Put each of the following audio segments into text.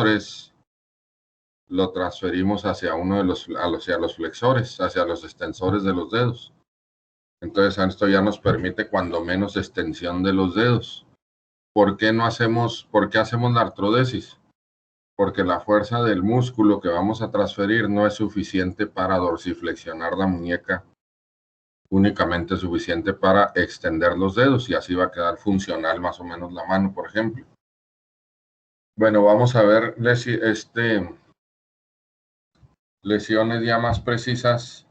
extensores lo transferimos hacia hacia los flexores, hacia los extensores de los dedos. Entonces esto ya nos permite cuando menos extensión de los dedos. ¿Por qué hacemos la artrodesis? Porque la fuerza del músculo que vamos a transferir no es suficiente para dorsiflexionar la muñeca, únicamente suficiente para extender los dedos y así va a quedar funcional más o menos la mano, por ejemplo. Bueno, vamos a ver lesiones ya más precisas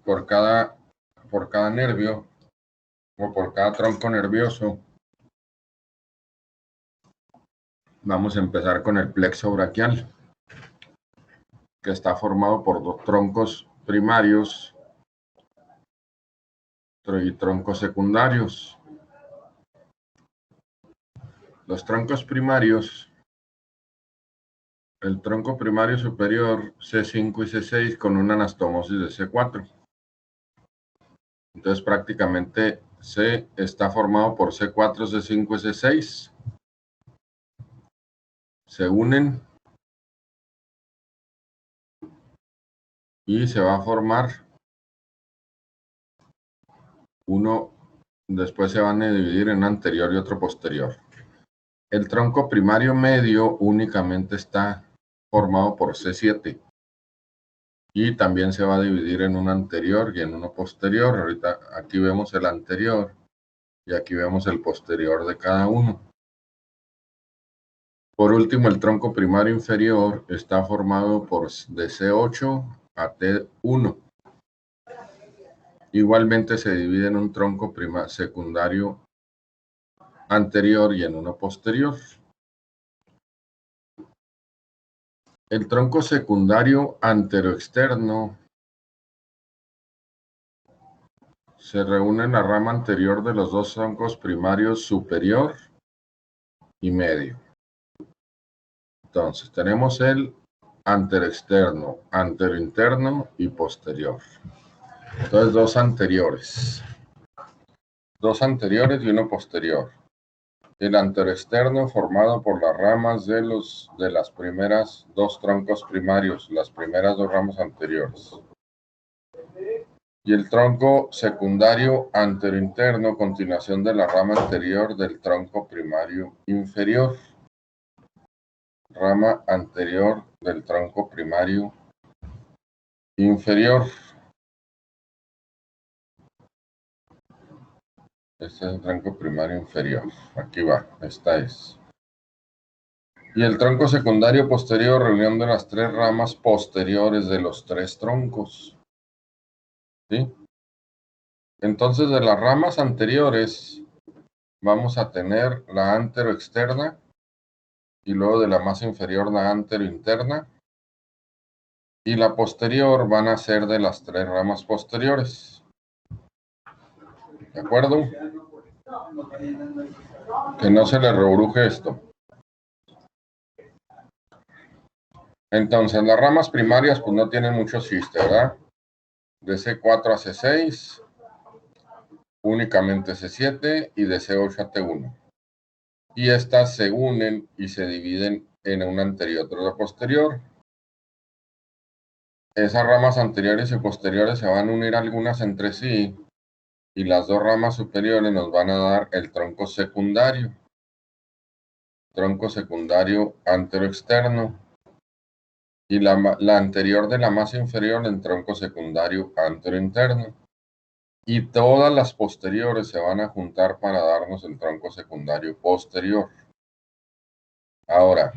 por cada nervio o por cada tronco nervioso. Vamos a empezar con el plexo braquial, que está formado por dos troncos primarios y troncos secundarios. Los troncos primarios, el tronco primario superior C5 y C6 con una anastomosis de C4. Entonces prácticamente C está formado por C4, C5 y C6. Se unen y se va a formar uno, después se van a dividir en anterior y otro posterior. El tronco primario medio únicamente está formado por C7 y también se va a dividir en un anterior y en uno posterior. Ahorita aquí vemos el anterior y aquí vemos el posterior de cada uno. Por último, el tronco primario inferior está formado de C8 a T1. Igualmente se divide en un tronco secundario anterior y en uno posterior. El tronco secundario anteroexterno se reúne en la rama anterior de los dos troncos primarios superior y medio. Entonces, tenemos el anteroexterno, anterointerno y posterior. Entonces, dos anteriores y uno posterior. El anteroexterno formado por las ramas de las primeras dos troncos primarios, las primeras dos ramas anteriores. Y el tronco secundario anterointerno, continuación de la rama anterior del tronco primario inferior. Rama anterior del tronco primario inferior. Este es el tronco primario inferior. Aquí va, esta es. Y el tronco secundario posterior, reunión de las tres ramas posteriores de los tres troncos. ¿Sí? Entonces, de las ramas anteriores, vamos a tener la anteroexterna y luego de la más inferior la anterointerna. Y la posterior van a ser de las tres ramas posteriores. ¿De acuerdo? Que no se le rebruje esto. Entonces, las ramas primarias pues no tienen mucho chiste, ¿verdad? De C4 a C6, únicamente C7 y de C8 a T1. Y estas se unen y se dividen en una anterior y otra posterior. Esas ramas anteriores y posteriores se van a unir algunas entre sí y las dos ramas superiores nos van a dar el tronco secundario. Tronco secundario anteroexterno. Y la anterior de la más inferior en tronco secundario anterointerno. Y todas las posteriores se van a juntar para darnos el tronco secundario posterior. Ahora,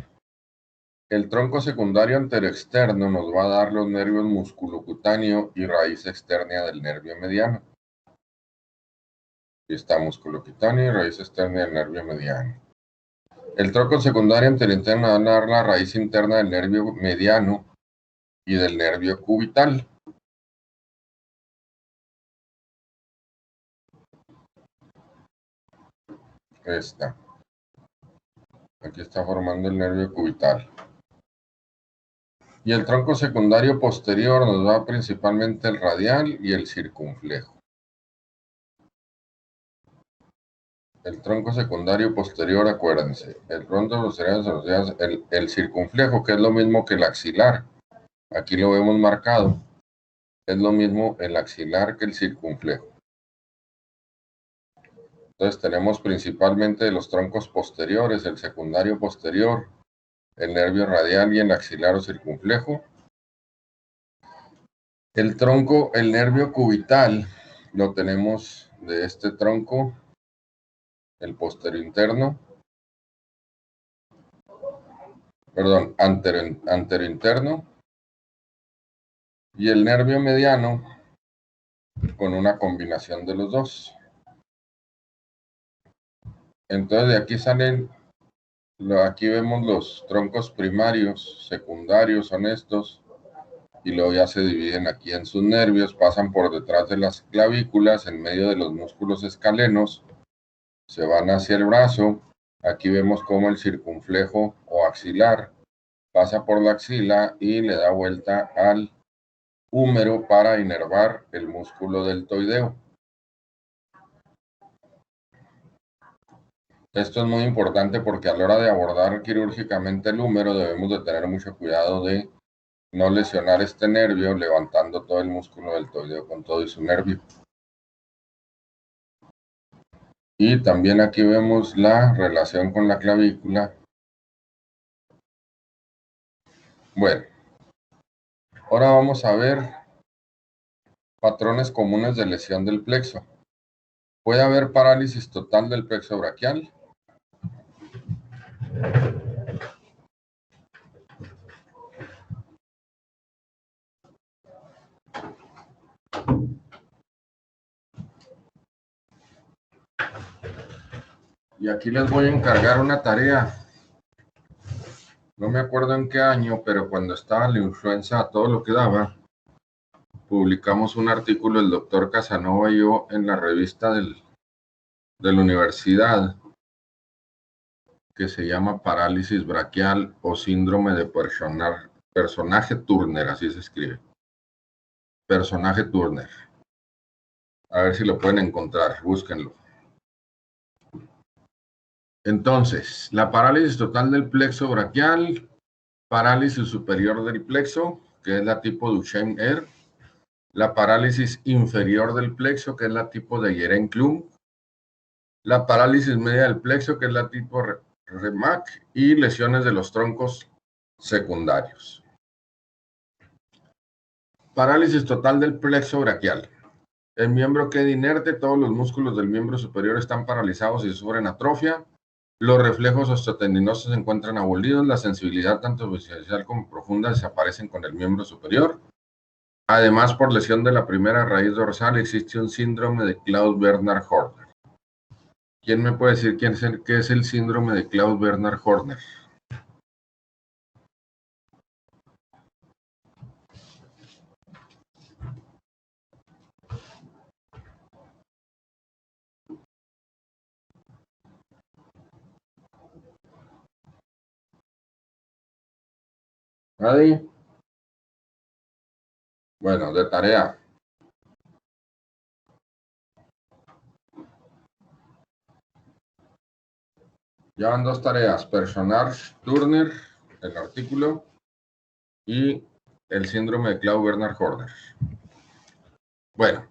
el tronco secundario anteroexterno nos va a dar los nervios musculocutáneo y raíz externa del nervio mediano. Aquí está musculocutáneo y raíz externa del nervio mediano. El tronco secundario anterointerno va a dar la raíz interna del nervio mediano y del nervio cubital. Esta. Aquí está formando el nervio cubital. Y el tronco secundario posterior nos da principalmente el radial y el circunflejo. El tronco secundario posterior, acuérdense. El tronco posterior, el circunflejo, que es lo mismo que el axilar. Aquí lo vemos marcado. Es lo mismo el axilar que el circunflejo. Entonces tenemos principalmente los troncos posteriores, el secundario posterior, el nervio radial y el axilar o circunflejo. El tronco, el nervio cubital, lo tenemos de este tronco, el posterior interno, perdón, antero interno, y el nervio mediano con una combinación de los dos. Entonces de aquí salen, aquí vemos los troncos primarios, secundarios son estos, y luego ya se dividen aquí en sus nervios, pasan por detrás de las clavículas, en medio de los músculos escalenos, se van hacia el brazo. Aquí vemos cómo el circunflejo o axilar pasa por la axila y le da vuelta al húmero para inervar el músculo deltoideo. Esto es muy importante porque a la hora de abordar quirúrgicamente el húmero debemos de tener mucho cuidado de no lesionar este nervio levantando todo el músculo deltoideo con todo y su nervio. Y también aquí vemos la relación con la clavícula. Bueno, ahora vamos a ver patrones comunes de lesión del plexo. Puede haber parálisis total del plexo braquial. Y aquí les voy a encargar una tarea. No me acuerdo en qué año, pero cuando estaba la influenza a todo lo que daba, publicamos un artículo el doctor Casanova y yo en la revista de la universidad que se llama parálisis braquial o síndrome de personaje Turner, así se escribe. Personaje Turner. A ver si lo pueden encontrar, búsquenlo. Entonces, la parálisis total del plexo braquial, parálisis superior del plexo, que es la tipo Duchenne-Eyre, la parálisis inferior del plexo, que es la tipo de Guérin-Clune, la parálisis media del plexo, que es la tipo Remack, y lesiones de los troncos secundarios. Parálisis total del plexo braquial. El miembro queda inerte, todos los músculos del miembro superior están paralizados y sufren atrofia. Los reflejos osteotendinosos se encuentran abolidos, la sensibilidad tanto superficial como profunda desaparecen con el miembro superior. Además, por lesión de la primera raíz dorsal, existe un síndrome de Claude-Bernard-Horner. ¿Quién me puede decir qué es el síndrome de Claude-Bernard-Horner? ¿Nadie? Bueno, de tarea. Ya van dos tareas, Personage-Turner, el artículo, y el síndrome de Claude-Bernard-Horner. Bueno,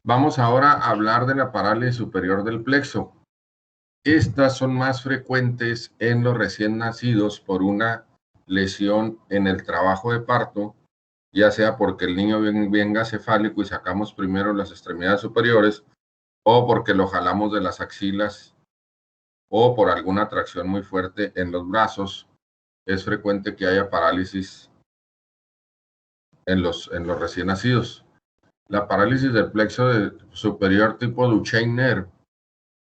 vamos ahora a hablar de la parálisis superior del plexo. Estas son más frecuentes en los recién nacidos por una lesión en el trabajo de parto, ya sea porque el niño venga cefálico y sacamos primero las extremidades superiores, o porque lo jalamos de las axilas, o por alguna tracción muy fuerte en los brazos. Es frecuente que haya parálisis en los recién nacidos. La parálisis del plexo superior tipo Duchenne-Eyre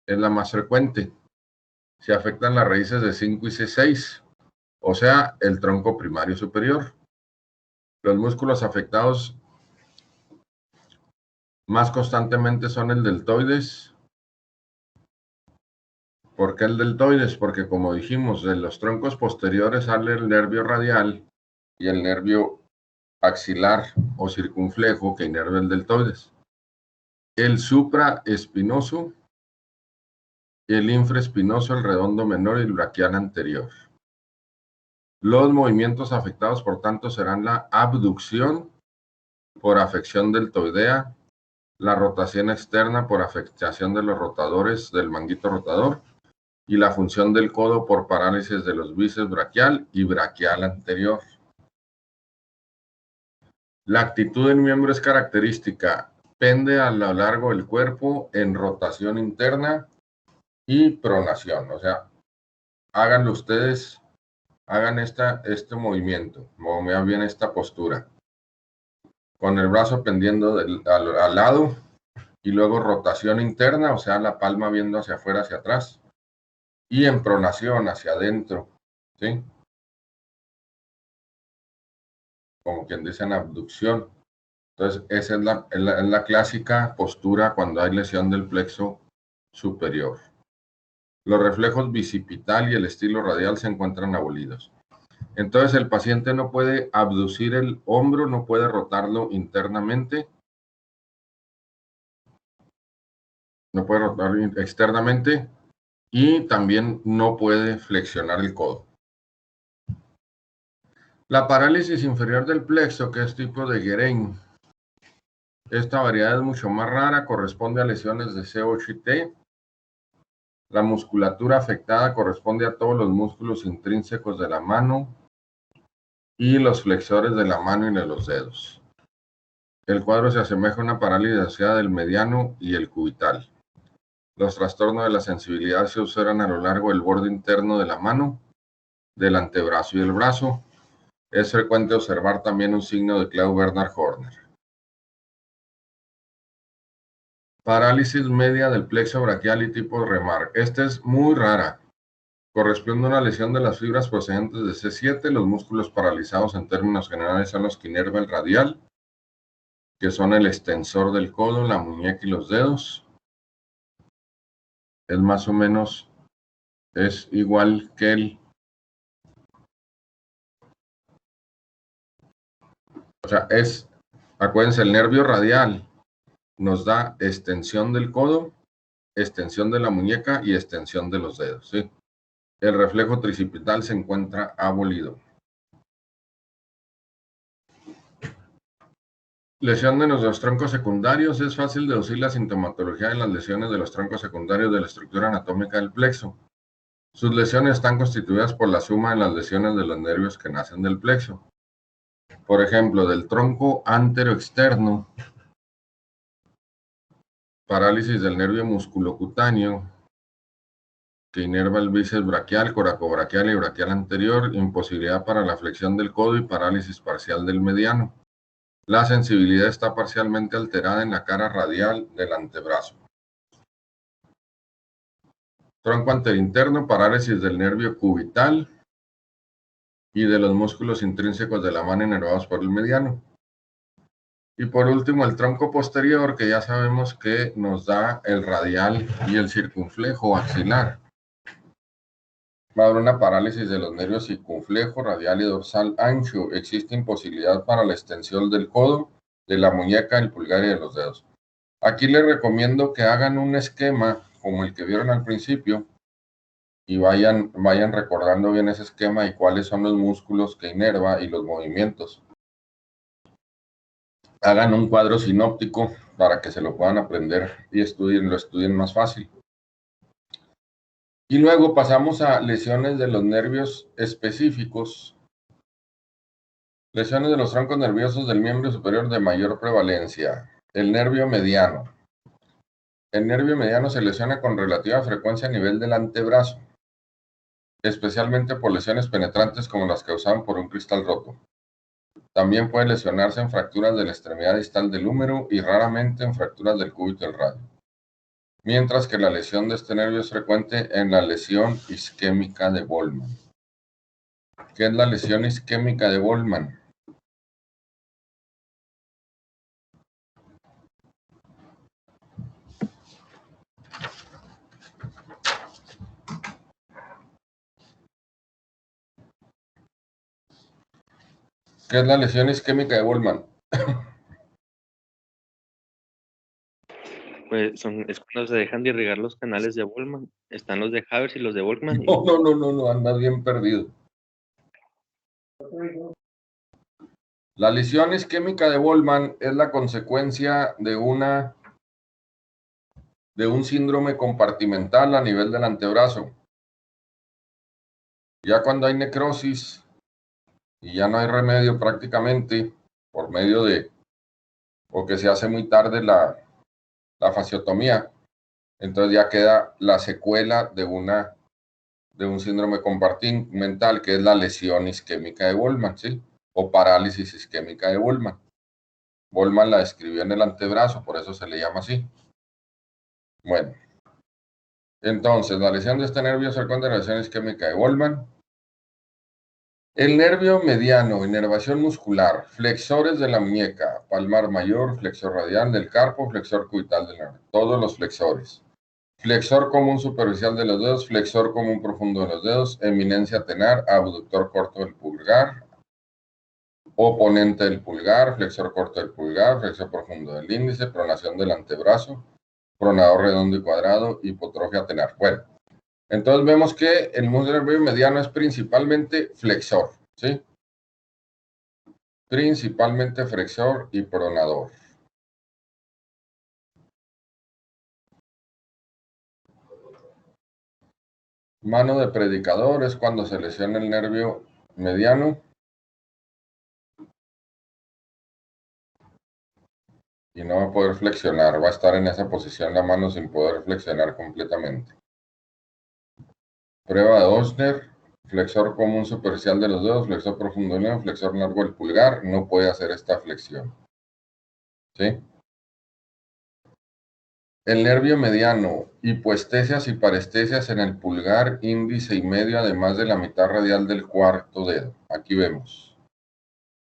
es la más frecuente. Se afectan las raíces de 5 y C6, o sea, el tronco primario superior. Los músculos afectados más constantemente son el deltoides. ¿Por qué el deltoides? Porque como dijimos, de los troncos posteriores sale el nervio radial y el nervio axilar o circunflejo que inerva el deltoides. El supraespinoso el infraespinoso, el redondo menor y el braquial anterior. Los movimientos afectados, por tanto, serán la abducción por afección deltoidea, la rotación externa por afectación de los rotadores del manguito rotador y la función del codo por parálisis de los bíceps braquial y braquial anterior. La actitud del miembro es característica, pende a lo largo del cuerpo en rotación interna y pronación. O sea, háganlo ustedes, hagan este movimiento, muevan bien esta postura, con el brazo pendiendo al lado y luego rotación interna, o sea, la palma viendo hacia afuera, hacia atrás, y en pronación hacia adentro, ¿sí? Como quien dice en abducción. Entonces, esa es la clásica postura cuando hay lesión del plexo superior. Los reflejos bicipital y el estilo radial se encuentran abolidos. Entonces, el paciente no puede abducir el hombro, no puede rotarlo internamente, no puede rotarlo externamente y también no puede flexionar el codo. La parálisis inferior del plexo, que es tipo de Guerin, esta variedad es mucho más rara, corresponde a lesiones de C8 y T. La musculatura afectada corresponde a todos los músculos intrínsecos de la mano y los flexores de la mano y de los dedos. El cuadro se asemeja a una parálisis asociada del mediano y el cubital. Los trastornos de la sensibilidad se observan a lo largo del borde interno de la mano, del antebrazo y el brazo. Es frecuente observar también un signo de Claude Bernard Horner. Parálisis media del plexo braquial y tipo Remarque. Esta es muy rara. Corresponde a una lesión de las fibras procedentes de C7. Los músculos paralizados en términos generales son los que inervan el radial, que son el extensor del codo, la muñeca y los dedos. Es más o menos, es igual que acuérdense, el nervio radial nos da extensión del codo, extensión de la muñeca y extensión de los dedos, ¿sí? El reflejo tricipital se encuentra abolido. Lesión de los troncos secundarios. Es fácil deducir la sintomatología de las lesiones de los troncos secundarios de la estructura anatómica del plexo. Sus lesiones están constituidas por la suma de las lesiones de los nervios que nacen del plexo. Por ejemplo, del tronco anteroexterno, parálisis del nervio musculocutáneo, que inerva el bíceps braquial, coracobraquial y braquial anterior, imposibilidad para la flexión del codo y parálisis parcial del mediano. La sensibilidad está parcialmente alterada en la cara radial del antebrazo. Tronco anterinterno, parálisis del nervio cubital y de los músculos intrínsecos de la mano inervados por el mediano. Y por último, el tronco posterior, que ya sabemos que nos da el radial y el circunflejo axilar. Va a haber una parálisis de los nervios circunflejo, radial y dorsal ancho. Existe imposibilidad para la extensión del codo, de la muñeca, el pulgar y de los dedos. Aquí les recomiendo que hagan un esquema como el que vieron al principio y vayan recordando bien ese esquema y cuáles son los músculos que inerva y los movimientos. Hagan un cuadro sinóptico para que se lo puedan aprender y lo estudien más fácil. Y luego pasamos a lesiones de los nervios específicos. Lesiones de los troncos nerviosos del miembro superior de mayor prevalencia. El nervio mediano. El nervio mediano se lesiona con relativa frecuencia a nivel del antebrazo, especialmente por lesiones penetrantes como las causadas por un cristal roto. También puede lesionarse en fracturas de la extremidad distal del húmero y raramente en fracturas del cúbito del radio. Mientras que la lesión de este nervio es frecuente en la lesión isquémica de Bolman. ¿Qué es la lesión isquémica de Bolman? ¿Qué es la lesión isquémica de Bolman? Pues es cuando se dejan de irrigar los canales de Volkmann. Están los de Havers y los de Volkmann. No, andas bien perdido. La lesión isquémica de Volkmann es la consecuencia de un síndrome compartimental a nivel del antebrazo. Ya cuando hay necrosis y ya no hay remedio prácticamente, por medio de, o que se hace muy tarde la fasciotomía, entonces ya queda la secuela de un síndrome compartimental, que es la lesión isquémica de Volkmann, ¿sí? O parálisis isquémica de Volkmann. Volkmann la describió en el antebrazo, por eso se le llama así. Bueno, entonces, la lesión de este nervio se encuentra en la lesión isquémica de Volkmann. El nervio mediano, inervación muscular, flexores de la muñeca, palmar mayor, flexor radial del carpo, flexor cubital del nervio, todos los flexores. Flexor común superficial de los dedos, flexor común profundo de los dedos, eminencia tenar, abductor corto del pulgar, oponente del pulgar, flexor corto del pulgar, flexor profundo del índice, pronación del antebrazo, pronador redondo y cuadrado, hipotrofia tenar. Bueno, entonces vemos que el músculo nervio mediano es principalmente flexor, ¿sí? Principalmente flexor y pronador. Mano de predicador es cuando se lesiona el nervio mediano y no va a poder flexionar, va a estar en esa posición la mano sin poder flexionar completamente. Prueba de Osner, flexor común superficial de los dedos, flexor profundo del dedo, flexor largo del pulgar, no puede hacer esta flexión. ¿Sí? El nervio mediano, hipoestesias y parestesias en el pulgar, índice y medio, además de la mitad radial del cuarto dedo. Aquí vemos.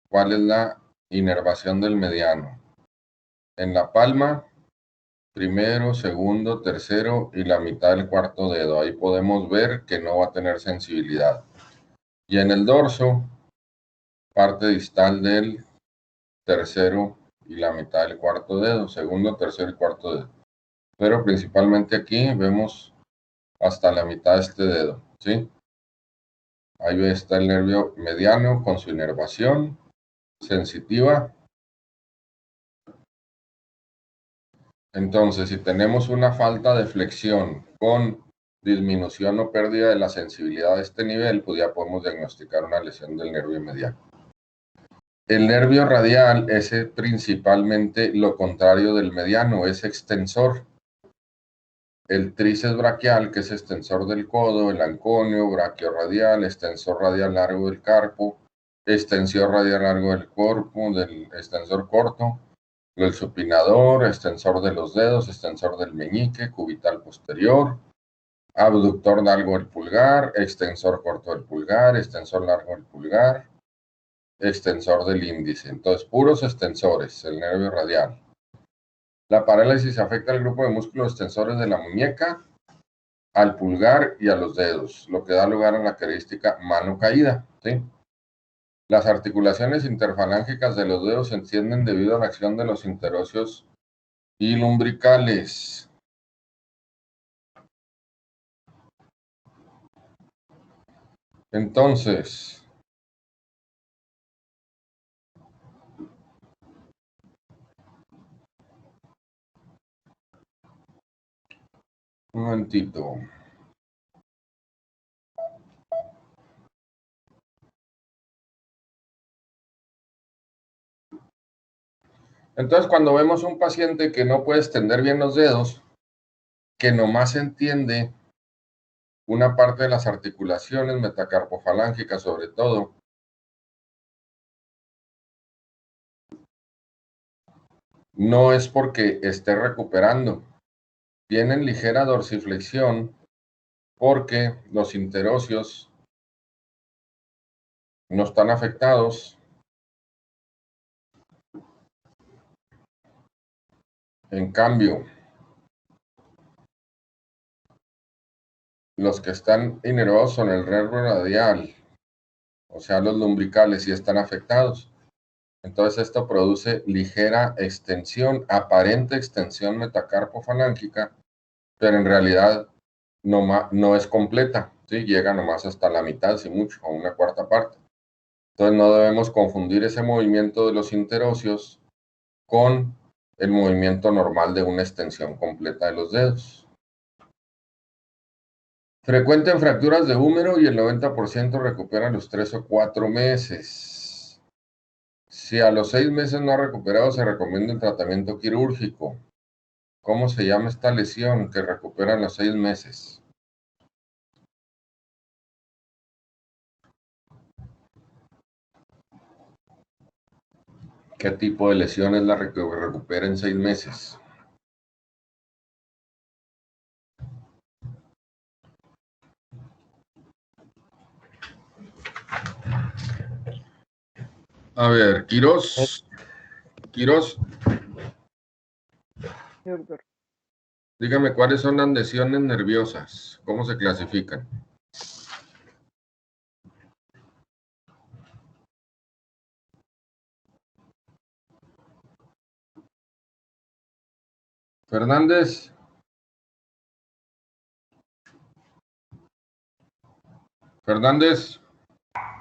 ¿Cuál es la inervación del mediano? En la palma, primero, segundo, tercero y la mitad del cuarto dedo. Ahí podemos ver que no va a tener sensibilidad. Y en el dorso, parte distal del tercero y la mitad del cuarto dedo. Segundo, tercero y cuarto dedo. Pero principalmente aquí vemos hasta la mitad de este dedo, ¿sí? Ahí está el nervio mediano con su inervación sensitiva. Entonces, si tenemos una falta de flexión con disminución o pérdida de la sensibilidad de este nivel, pues ya podemos diagnosticar una lesión del nervio mediano. El nervio radial es principalmente lo contrario del mediano, es extensor. El tríceps braquial, que es extensor del codo, el anconio, braquiorradial, extensor radial largo del carpo, extensor radial largo del cuerpo, del extensor corto, el supinador, extensor de los dedos, extensor del meñique, cubital posterior, abductor largo del pulgar, extensor corto del pulgar, extensor largo del pulgar, extensor del índice. Entonces, puros extensores, el nervio radial. La parálisis afecta al grupo de músculos extensores de la muñeca, al pulgar y a los dedos, lo que da lugar a la característica mano caída, ¿sí? Las articulaciones interfalángicas de los dedos se encienden debido a la acción de los interóseos y lumbricales. Entonces, un momentito. Entonces, cuando vemos un paciente que no puede extender bien los dedos, que nomás entiende una parte de las articulaciones metacarpofalángicas sobre todo, no es porque esté recuperando. Tienen ligera dorsiflexión porque los interóseos no están afectados. En cambio, los que están inervados son el nervio radial, o sea, los lumbricales, sí están afectados. Entonces esto produce ligera extensión, aparente extensión metacarpofalángica, pero en realidad no es completa, ¿sí? Llega nomás hasta la mitad, si mucho, o una cuarta parte. Entonces no debemos confundir ese movimiento de los interóseos con el movimiento normal de una extensión completa de los dedos. Frecuente en fracturas de húmero y el 90% recupera a los 3 o 4 meses. Si a los 6 meses no ha recuperado, se recomienda el tratamiento quirúrgico. ¿Cómo se llama esta lesión que recupera en los 6 meses? ¿Qué tipo de lesión es la que recupera en 6 meses? A ver, Quirós, Sí, doctor. dígame cuáles son las lesiones nerviosas, cómo se clasifican. Fernández. Fernández,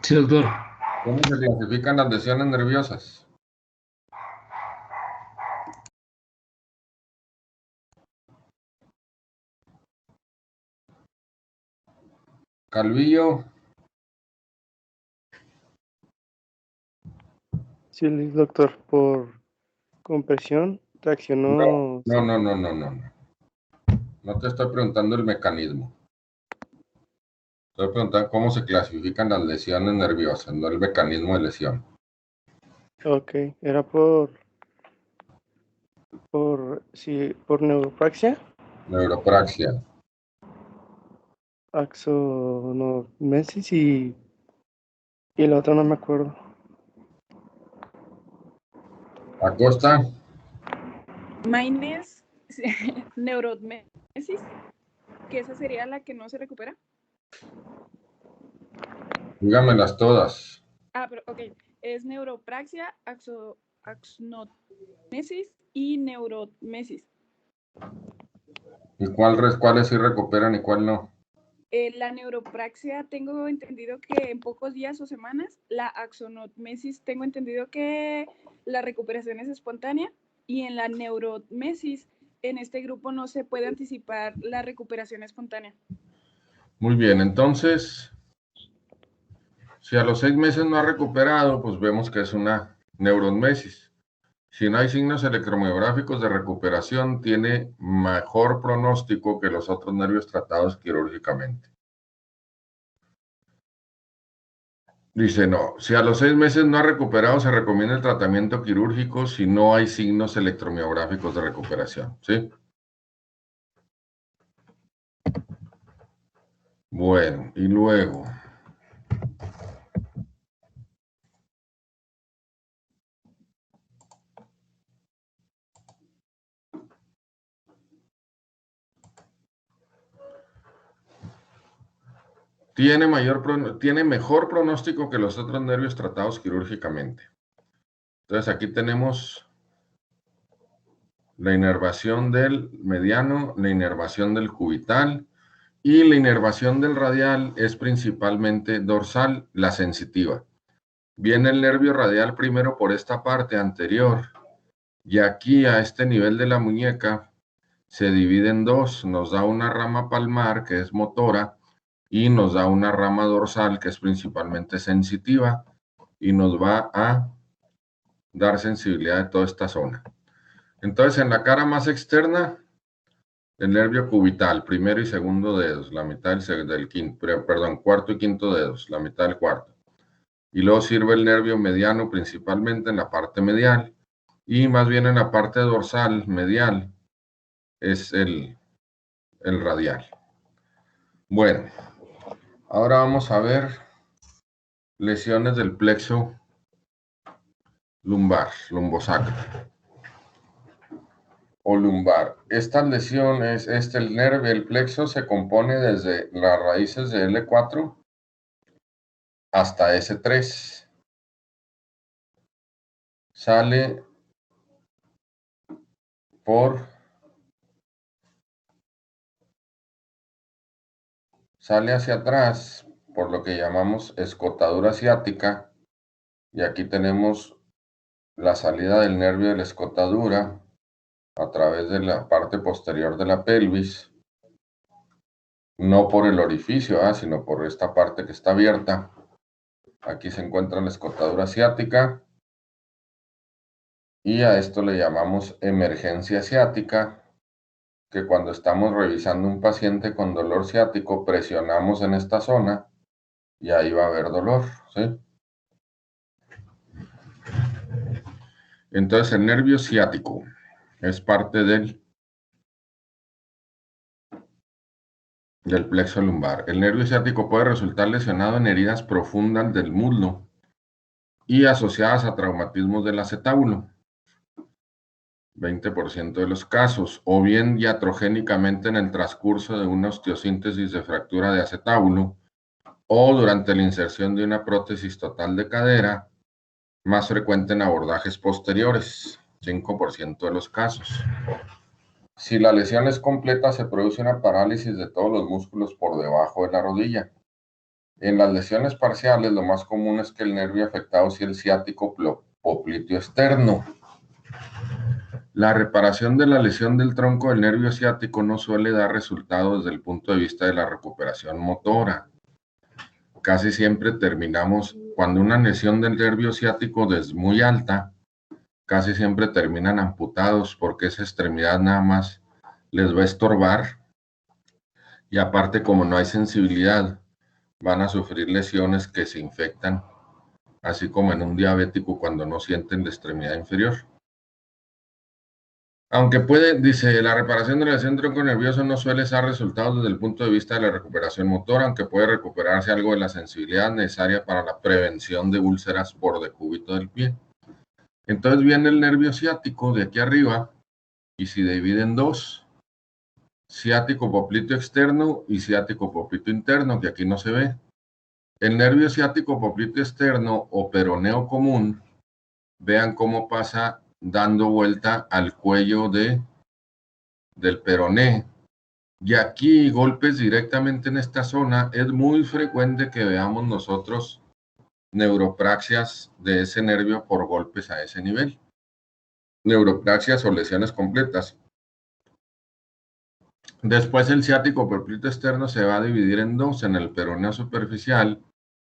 Sí, doctor. ¿cómo se clasifican las lesiones nerviosas? Calvillo. Sí, doctor, por compresión, traccionó. No. No te estoy preguntando el mecanismo. Estoy preguntando cómo se clasifican las lesiones nerviosas, no el mecanismo de lesión. Ok, era por neuropraxia, Neuropraxia. axonomesis y el otro no me acuerdo. Acosta. Maines, neuromesis, que esa sería la que no se recupera. Dígamelas todas. Pero ok, es neuropraxia, axonomesis y neuromesis. ¿Y cuáles sí recuperan y cuál no? La neuropraxia tengo entendido que en pocos días o semanas, la axonomesis tengo entendido que la recuperación es espontánea y en la neuromesis, en este grupo no se puede anticipar la recuperación espontánea. Muy bien, entonces, si a los 6 meses no ha recuperado, pues vemos que es una neuromesis. Si no hay signos electromiográficos de recuperación, tiene mejor pronóstico que los otros nervios tratados quirúrgicamente. Dice, no, si a los 6 meses no ha recuperado, se recomienda el tratamiento quirúrgico si no hay signos electromiográficos de recuperación, ¿sí? Bueno, y luego... Tiene mejor pronóstico que los otros nervios tratados quirúrgicamente. Entonces aquí tenemos la inervación del mediano, la inervación del cubital y la inervación del radial es principalmente dorsal, la sensitiva. Viene el nervio radial primero por esta parte anterior y aquí a este nivel de la muñeca se divide en dos, nos da una rama palmar que es motora y nos da una rama dorsal que es principalmente sensitiva y nos va a dar sensibilidad de toda esta zona. Entonces en la cara más externa, el nervio cubital, primero y segundo dedos, la mitad del quinto, perdón, cuarto y quinto dedos, la mitad del cuarto. Y luego sirve el nervio mediano principalmente en la parte medial y más bien en la parte dorsal medial es el radial. Bueno, ahora vamos a ver lesiones del plexo lumbar, lumbosacro o lumbar. Estas lesiones, el nervio, el plexo se compone desde las raíces de L4 hasta S3. sale hacia atrás por lo que llamamos escotadura ciática, y aquí tenemos la salida del nervio de la escotadura a través de la parte posterior de la pelvis, no por el orificio, sino por esta parte que está abierta. Aquí se encuentra la escotadura ciática y a esto le llamamos emergencia ciática, que cuando estamos revisando un paciente con dolor ciático presionamos en esta zona y ahí va a haber dolor, ¿sí? Entonces el nervio ciático es parte del plexo lumbar. El nervio ciático puede resultar lesionado en heridas profundas del muslo y asociadas a traumatismos del acetábulo, 20% de los casos, o bien iatrogénicamente en el transcurso de una osteosíntesis de fractura de acetábulo, o durante la inserción de una prótesis total de cadera, más frecuente en abordajes posteriores, 5% de los casos. Si la lesión es completa, se produce una parálisis de todos los músculos por debajo de la rodilla. En las lesiones parciales, lo más común es que el nervio afectado sea el ciático popliteo externo. La reparación de la lesión del tronco del nervio ciático no suele dar resultados desde el punto de vista de la recuperación motora. Casi siempre terminamos, cuando una lesión del nervio ciático es muy alta, casi siempre terminan amputados porque esa extremidad nada más les va a estorbar, y aparte, como no hay sensibilidad, van a sufrir lesiones que se infectan, así como en un diabético cuando no sienten la extremidad inferior. Aunque dice, la reparación de la lesión tronco nervioso no suele dar resultados desde el punto de vista de la recuperación motora, aunque puede recuperarse algo de la sensibilidad necesaria para la prevención de úlceras por decúbito del pie. Entonces viene el nervio ciático de aquí arriba y se divide en dos: ciático popliteo externo y ciático popliteo interno, que aquí no se ve. El nervio ciático popliteo externo o peroneo común, vean cómo pasa dando vuelta al cuello del peroné. Y aquí golpes directamente en esta zona. Es muy frecuente que veamos nosotros neuropraxias de ese nervio por golpes a ese nivel. Neuropraxias o lesiones completas. Después el ciático popliteo externo se va a dividir en dos, en el peroneo superficial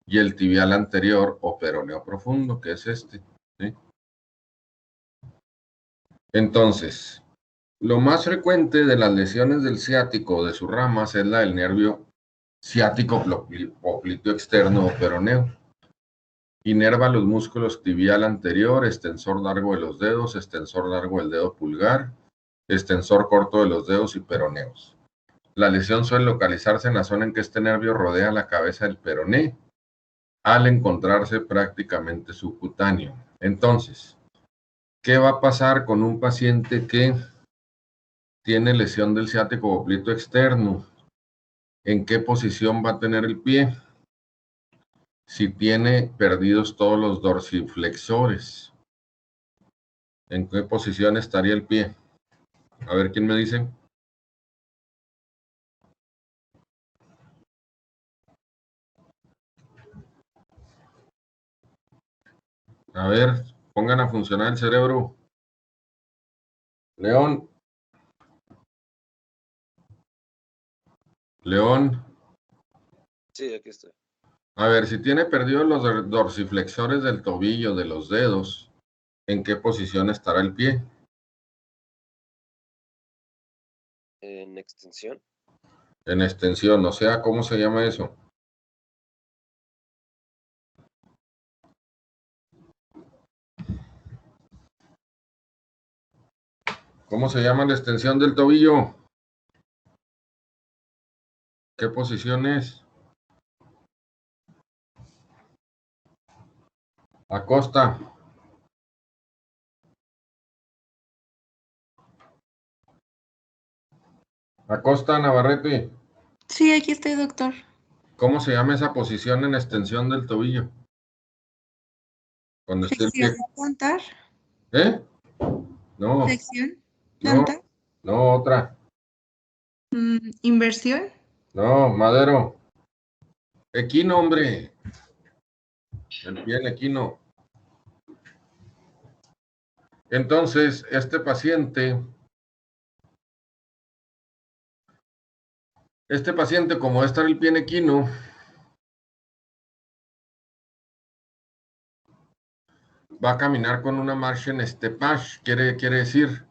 y el tibial anterior o peroneo profundo, que es este, ¿sí? Entonces, lo más frecuente de las lesiones del ciático de sus ramas es la del nervio ciático popliteo externo o peroneo. Inerva los músculos tibial anterior, extensor largo de los dedos, extensor largo del dedo pulgar, extensor corto de los dedos y peroneos. La lesión suele localizarse en la zona en que este nervio rodea la cabeza del peroné, al encontrarse prácticamente subcutáneo. Entonces, ¿qué va a pasar con un paciente que tiene lesión del ciático popliteo externo? ¿En qué posición va a tener el pie? Si tiene perdidos todos los dorsiflexores, ¿en qué posición estaría el pie? A ver, ¿quién me dice? A ver, pongan a funcionar el cerebro. León. León. Sí, aquí estoy. A ver, si tiene perdidos los dorsiflexores del tobillo, de los dedos, ¿en qué posición estará el pie? En extensión. En extensión, o sea, ¿cómo se llama eso? ¿Cómo se llama la extensión del tobillo? ¿Qué posición es? Acosta. Acosta, Navarrete. Sí, aquí estoy, doctor. ¿Cómo se llama esa posición en extensión del tobillo? Cuando esté el pie. Flexión plantar. ¿Eh? No, Flexión. no, Planta. no, otra. Inversión. No, Madero. Equino, hombre. El pie en equino. Entonces, este paciente, como está el pie en equino, va a caminar con una marcha en steppage. Quiere decir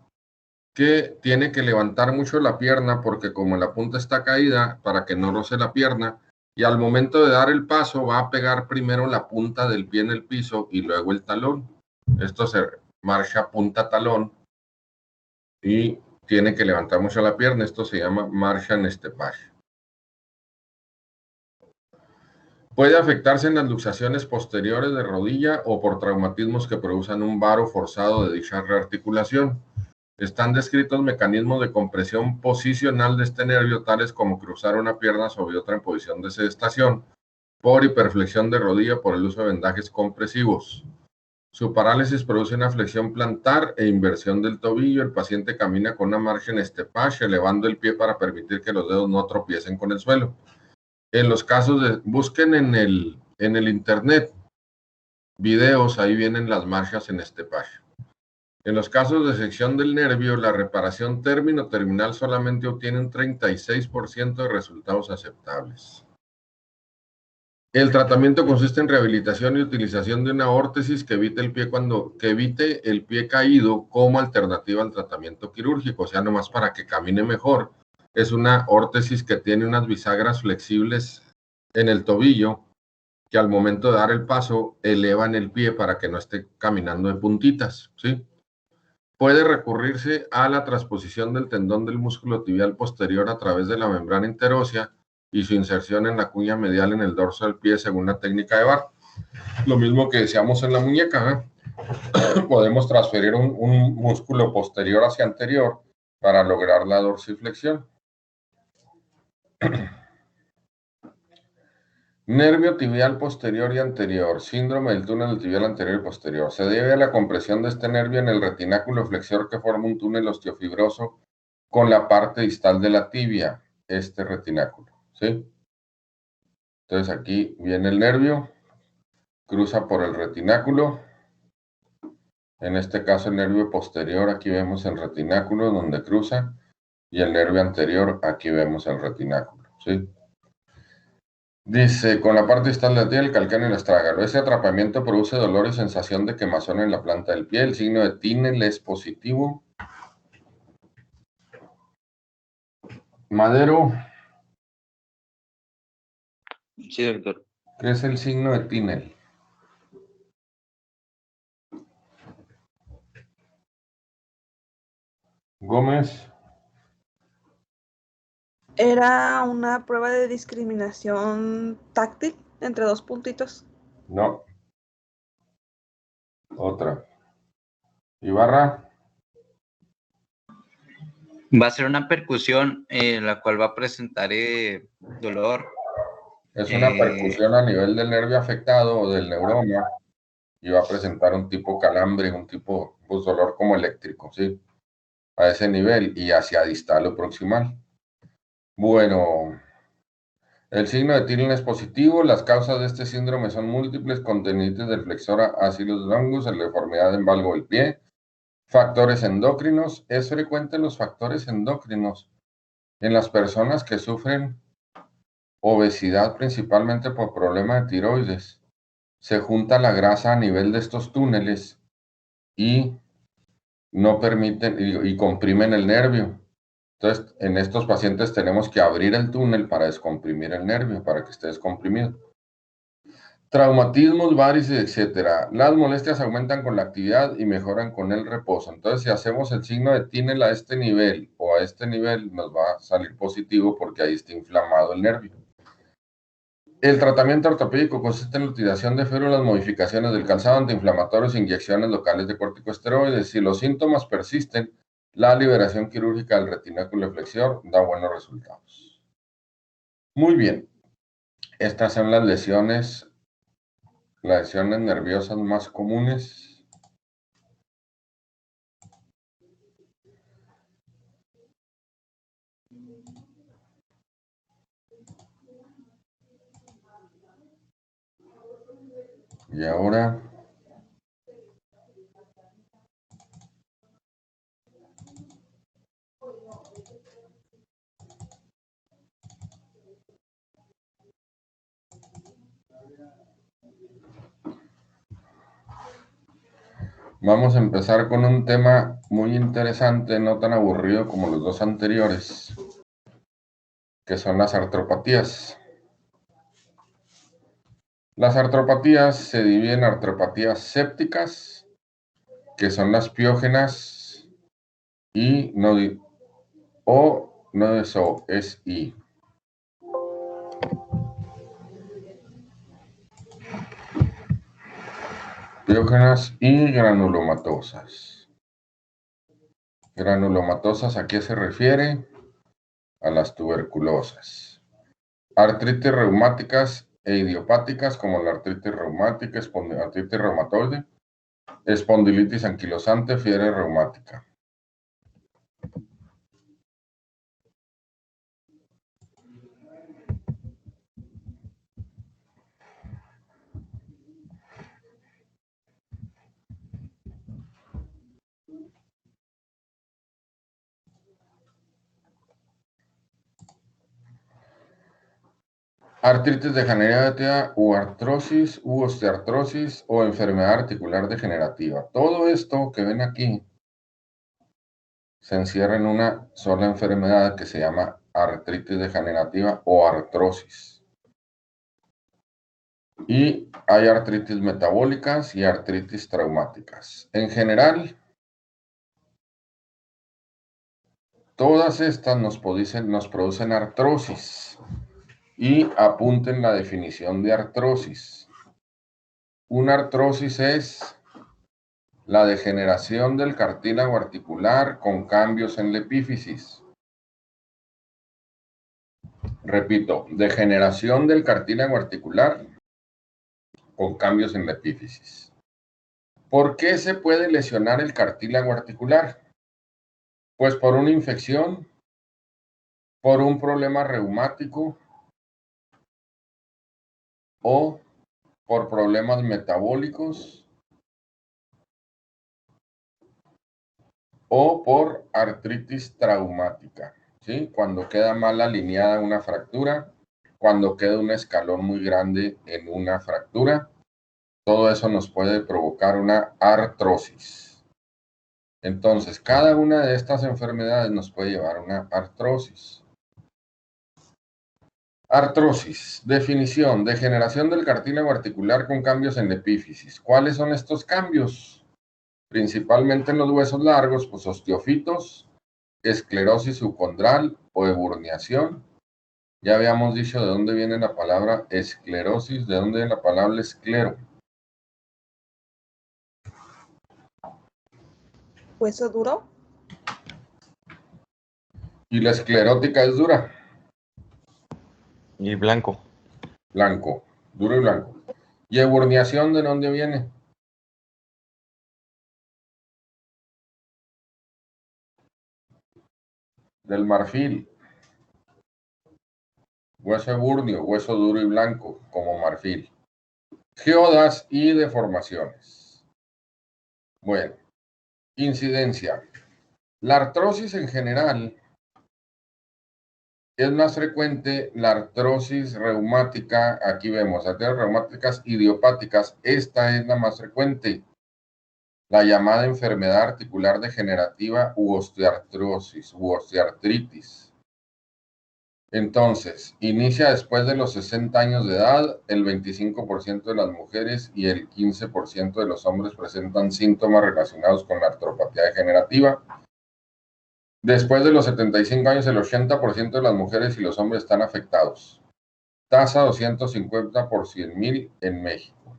que tiene que levantar mucho la pierna porque como la punta está caída, para que no roce la pierna, y al momento de dar el paso va a pegar primero la punta del pie en el piso y luego el talón. Esto se marcha punta-talón y tiene que levantar mucho la pierna. Esto se llama marcha en steppage. Puede afectarse en las luxaciones posteriores de rodilla o por traumatismos que produzcan un varo forzado de dicha rearticulación. Están descritos mecanismos de compresión posicional de este nervio, tales como cruzar una pierna sobre otra en posición de sedestación, por hiperflexión de rodilla por el uso de vendajes compresivos. Su parálisis produce una flexión plantar e inversión del tobillo. El paciente camina con una marcha en steppage, elevando el pie para permitir que los dedos no tropiecen con el suelo. En los casos de, busquen en el internet videos, ahí vienen las marchas en steppage. En los casos de sección del nervio, la reparación término-terminal solamente obtiene un 36% de resultados aceptables. El tratamiento consiste en rehabilitación y utilización de una órtesis que evite el pie caído como alternativa al tratamiento quirúrgico, o sea, nomás para que camine mejor. Es una órtesis que tiene unas bisagras flexibles en el tobillo que al momento de dar el paso elevan el pie para que no esté caminando de puntitas, ¿sí? Puede recurrirse a la transposición del tendón del músculo tibial posterior a través de la membrana interósea y su inserción en la cuña medial en el dorso del pie según la técnica de Barr. Lo mismo que decíamos en la muñeca, ¿eh? Podemos transferir un músculo posterior hacia anterior para lograr la dorsiflexión. Nervio tibial posterior y anterior, síndrome del túnel tibial anterior y posterior. Se debe a la compresión de este nervio en el retináculo flexor que forma un túnel osteofibroso con la parte distal de la tibia, este retináculo, ¿sí? Entonces aquí viene el nervio, cruza por el retináculo. En este caso el nervio posterior, aquí vemos el retináculo donde cruza, y el nervio anterior, aquí vemos el retináculo, ¿sí? Dice, con la parte distal de la tibia, el calcáneo y el astrágalo. Ese atrapamiento produce dolor y sensación de quemazón en la planta del pie. El signo de Tinel es positivo. Madero, Sí, doctor. ¿qué es el signo de Tinel? Gómez. Era una prueba de discriminación táctil entre dos puntitos. No. Otra. Ibarra. Va a ser una percusión la cual va a presentar dolor. Es una percusión a nivel del nervio afectado o del neuroma y va a presentar un tipo calambre, un tipo dolor como eléctrico, ¿sí? A ese nivel y hacia distal o proximal. Bueno, el signo de Tillen es positivo. Las causas de este síndrome son múltiples: con tendinitis del flexor acilis longus, deformidad en valgo del pie, factores endocrinos. Es frecuente los factores endocrinos en las personas que sufren obesidad, principalmente por problemas de tiroides. Se junta la grasa a nivel de estos túneles y no permiten y comprimen el nervio. Entonces, en estos pacientes tenemos que abrir el túnel para descomprimir el nervio, para que esté descomprimido. Traumatismos, varices, etcétera. Las molestias aumentan con la actividad y mejoran con el reposo. Entonces, si hacemos el signo de Tinel a este nivel o a este nivel, nos va a salir positivo porque ahí está inflamado el nervio. El tratamiento ortopédico consiste en la utilización de férulas, modificaciones del calzado, antiinflamatorios e inyecciones locales de corticosteroides. Si los síntomas persisten, la liberación quirúrgica del retináculo flexor da buenos resultados. Muy bien. Estas son las lesiones nerviosas más comunes. Y ahora vamos a empezar con un tema muy interesante, no tan aburrido como los dos anteriores, que son las artropatías. Las artropatías se dividen en artropatías sépticas, que son las piógenas, y no eso es I. Piógenas y granulomatosas. Granulomatosas, ¿a qué se refiere? A las tuberculosas. Artritis reumáticas e idiopáticas, como la artritis reumática, artritis reumatoide, espondilitis anquilosante, fiebre reumática. Artritis degenerativa u artrosis u osteoartrosis o enfermedad articular degenerativa. Todo esto que ven aquí se encierra en una sola enfermedad que se llama artritis degenerativa o artrosis. Y hay artritis metabólicas y artritis traumáticas. En general, todas estas nos producen artrosis. Y apunten la definición de artrosis. Una artrosis es la degeneración del cartílago articular con cambios en la epífisis. Repito, degeneración del cartílago articular con cambios en la epífisis. ¿Por qué se puede lesionar el cartílago articular? Pues por una infección, por un problema reumático o por problemas metabólicos o por artritis traumática, ¿sí? Cuando queda mal alineada una fractura, cuando queda un escalón muy grande en una fractura, todo eso nos puede provocar una artrosis. Entonces, cada una de estas enfermedades nos puede llevar a una artrosis. Artrosis, definición, degeneración del cartílago articular con cambios en la epífisis. ¿Cuáles son estos cambios? Principalmente en los huesos largos, pues osteofitos, esclerosis subcondral o eburniación. Ya habíamos dicho de dónde viene la palabra esclerosis, de dónde viene la palabra esclero. ¿Hueso duro? Y la esclerótica es dura. Y blanco. Blanco, duro y blanco. ¿Y eburniación de dónde viene? Del marfil. Hueso eburnio, hueso duro y blanco, como marfil. Geodas y deformaciones. Bueno, incidencia. La artrosis en general es más frecuente la artrosis reumática. Aquí vemos arterias reumáticas idiopáticas. Esta es la más frecuente. La llamada enfermedad articular degenerativa u osteoartrosis u osteoartritis. Entonces, inicia después de los 60 años de edad. El 25% de las mujeres y el 15% de los hombres presentan síntomas relacionados con la artropatía degenerativa. Después de los 75 años, el 80% de las mujeres y los hombres están afectados. Tasa 250 por 100,000 en México.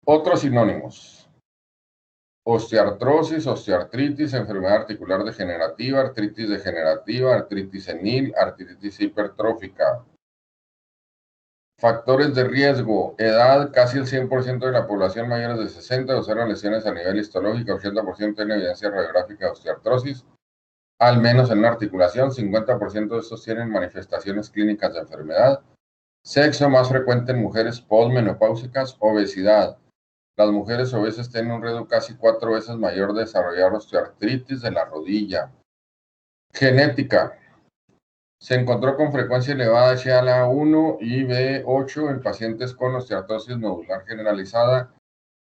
Otros sinónimos: osteoartrosis, osteoartritis, enfermedad articular degenerativa, artritis senil, artritis hipertrófica. Factores de riesgo: edad, casi el 100% de la población mayores de 60 observan lesiones a nivel histológico, 80% tiene evidencia radiográfica de osteoartrosis, al menos en una articulación, 50% de estos tienen manifestaciones clínicas de enfermedad, Sexo más frecuente en mujeres posmenopáusicas. Obesidad. Las mujeres obesas tienen un riesgo casi 4 veces mayor de desarrollar osteoartritis de la rodilla. Genética. Se encontró con frecuencia elevada de HLA1 y B8 en pacientes con osteoartrosis nodular generalizada,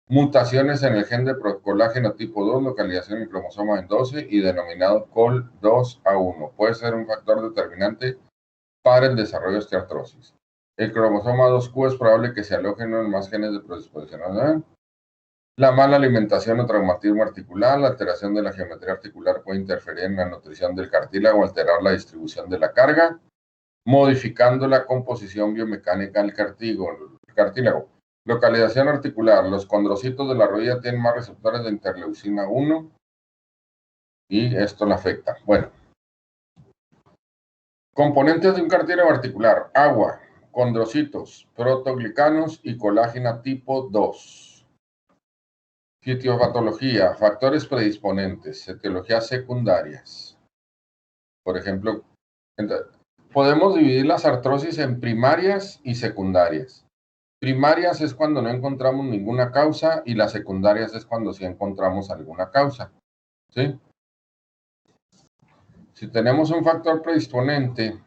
mutaciones en el gen de colágeno tipo 2, localización en el cromosoma 12 y denominado COL2A1. Puede ser un factor determinante para el desarrollo de osteoartrosis. El cromosoma 2Q es probable que se alojen en más genes de predisposición. La mala alimentación o traumatismo articular, la alteración de la geometría articular puede interferir en la nutrición del cartílago, alterar la distribución de la carga, modificando la composición biomecánica del cartílago. Localización articular. Los condrocitos de la rodilla tienen más receptores de interleucina 1 y esto la afecta. Bueno. Componentes de un cartílago articular. Agua, condrocitos, protoglicanos y colágeno tipo 2. Fisiopatología, factores predisponentes, etiologías secundarias. Por ejemplo, podemos dividir las artrosis en primarias y secundarias. Primarias es cuando no encontramos ninguna causa y las secundarias es cuando sí encontramos alguna causa. ¿Sí? Si tenemos un factor predisponente,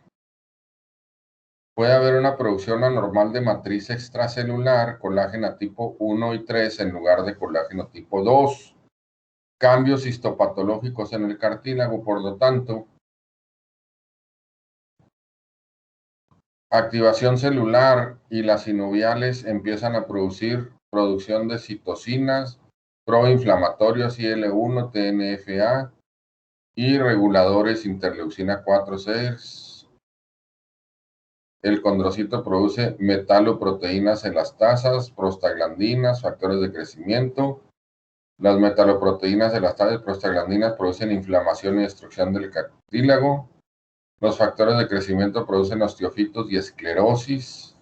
puede haber una producción anormal de matriz extracelular, colágeno tipo 1 y 3 en lugar de colágeno tipo 2. Cambios histopatológicos en el cartílago, por lo tanto, activación celular y las sinoviales empiezan a producción de citocinas, proinflamatorios IL-1, TNFA y reguladores interleucina 4-6. El condrocito produce metaloproteínas elastasas, prostaglandinas, factores de crecimiento. Las metaloproteínas elastasas y prostaglandinas producen inflamación y destrucción del cartílago. Los factores de crecimiento producen osteofitos y esclerosis.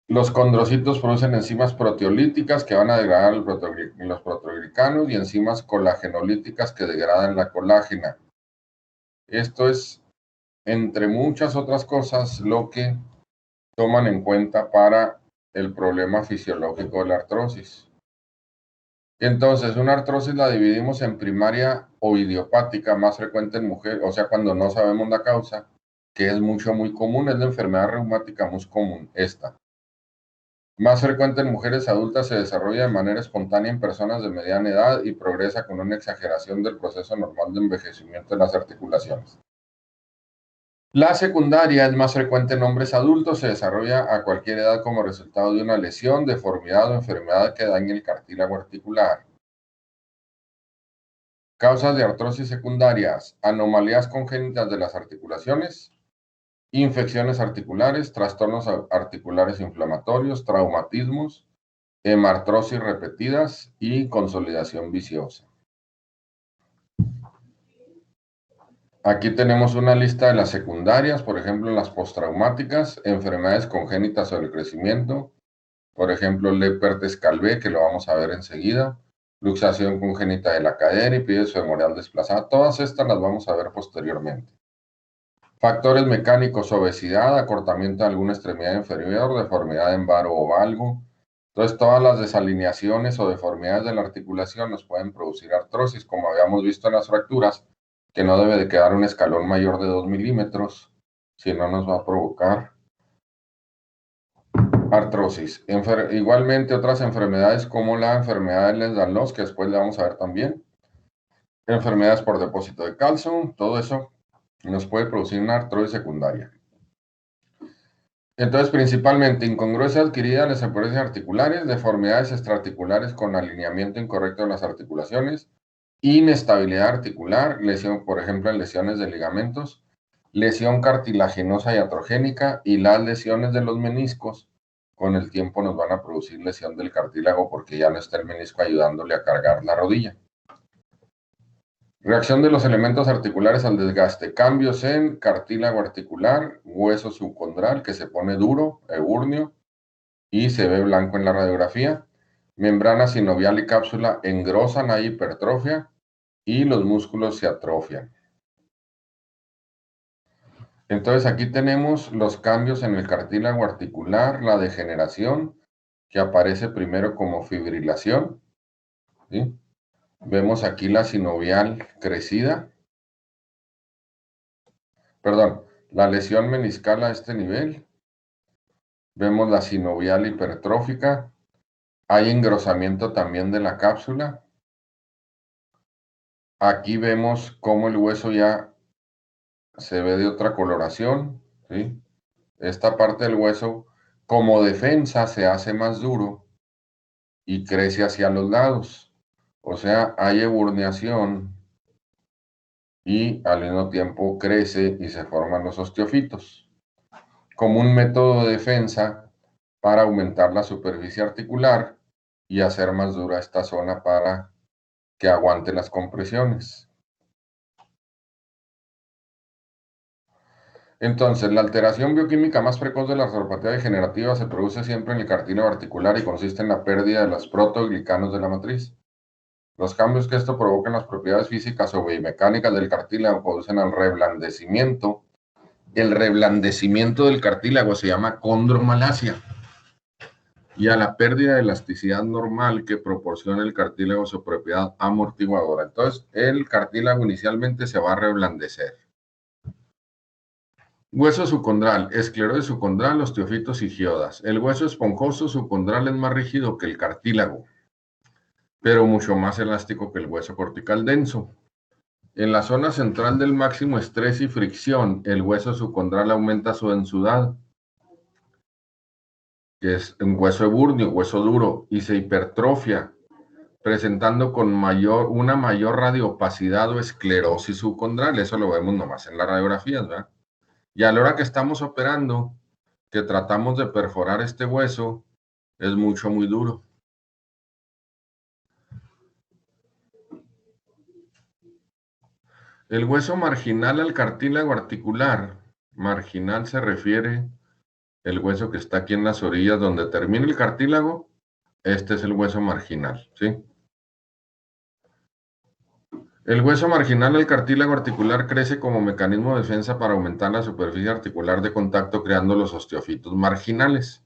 Los condrocitos producen enzimas proteolíticas que van a degradar los proteoglicanos y enzimas colagenolíticas que degradan la colágena. Esto es, entre muchas otras cosas, lo que toman en cuenta para el problema fisiológico de la artrosis. Entonces, una artrosis la dividimos en primaria o idiopática, más frecuente en mujeres, o sea, cuando no sabemos la causa, que es muy común, es la enfermedad reumática muy común, esta. Más frecuente en mujeres adultas, se desarrolla de manera espontánea en personas de mediana edad y progresa con una exageración del proceso normal de envejecimiento de las articulaciones. La secundaria es más frecuente en hombres adultos, se desarrolla a cualquier edad como resultado de una lesión, deformidad o enfermedad que dañe el cartílago articular. Causas de artrosis secundarias: anomalías congénitas de las articulaciones, infecciones articulares, trastornos articulares inflamatorios, traumatismos, hemartrosis repetidas y consolidación viciosa. Aquí tenemos una lista de las secundarias, por ejemplo, las postraumáticas, enfermedades congénitas sobre el crecimiento, por ejemplo, Leppertz-Calvé, que lo vamos a ver enseguida, luxación congénita de la cadera y pies femoral desplazada. Todas estas las vamos a ver posteriormente. Factores mecánicos: obesidad, acortamiento de alguna extremidad inferior, deformidad en varo o valgo. Entonces, todas las desalineaciones o deformidades de la articulación nos pueden producir artrosis, como habíamos visto en las fracturas, que no debe de quedar un escalón mayor de 2 milímetros, si no nos va a provocar artrosis. Igualmente, otras enfermedades como la enfermedad de Ehlers-Danlos, que después le vamos a ver también. Enfermedades por depósito de calcio, todo eso nos puede producir una artrosis secundaria. Entonces, principalmente, incongruencia adquirida, desaparecencias articulares, deformidades extraarticulares con alineamiento incorrecto de las articulaciones, inestabilidad articular, lesión, por ejemplo, en lesiones de ligamentos, lesión cartilaginosa y atrogénica, y las lesiones de los meniscos, con el tiempo nos van a producir lesión del cartílago porque ya no está el menisco ayudándole a cargar la rodilla. Reacción de los elementos articulares al desgaste: cambios en cartílago articular, hueso subcondral que se pone duro, eburnio, y se ve blanco en la radiografía. Membrana sinovial y cápsula engrosan, hay hipertrofia y los músculos se atrofian. Entonces aquí tenemos los cambios en el cartílago articular, la degeneración, que aparece primero como fibrilación, ¿sí? Vemos aquí la sinovial crecida, perdón, la lesión meniscal a este nivel. Vemos la sinovial hipertrófica. Hay engrosamiento también de la cápsula. Aquí vemos cómo el hueso ya se ve de otra coloración, ¿sí? Esta parte del hueso, como defensa, se hace más duro y crece hacia los lados. O sea, hay eburneación y al mismo tiempo crece y se forman los osteofitos. Como un método de defensa para aumentar la superficie articular y hacer más dura esta zona para que aguante las compresiones. Entonces, la alteración bioquímica más precoz de la artropatía degenerativa se produce siempre en el cartílago articular y consiste en la pérdida de los protoglicanos de la matriz. Los cambios que esto provoca en las propiedades físicas o biomecánicas del cartílago conducen al reblandecimiento. El reblandecimiento del cartílago se llama condromalacia y a la pérdida de elasticidad normal que proporciona el cartílago su propiedad amortiguadora. Entonces, el cartílago inicialmente se va a reblandecer. Hueso subcondral, esclerosis subcondral, osteofitos y giodas. El hueso esponjoso subcondral es más rígido que el cartílago, pero mucho más elástico que el hueso cortical denso. En la zona central del máximo estrés y fricción, el hueso subcondral aumenta su densidad, que es un hueso eburnio, hueso duro, y se hipertrofia, presentando con una mayor radiopacidad o esclerosis subcondral. Eso lo vemos nomás en las radiografías, ¿verdad? Y a la hora que estamos operando, que tratamos de perforar este hueso, es muy duro. El hueso marginal al cartílago articular, marginal se refiere el hueso que está aquí en las orillas donde termina el cartílago, este es el hueso marginal, ¿sí? El hueso marginal al cartílago articular crece como mecanismo de defensa para aumentar la superficie articular de contacto creando los osteofitos marginales.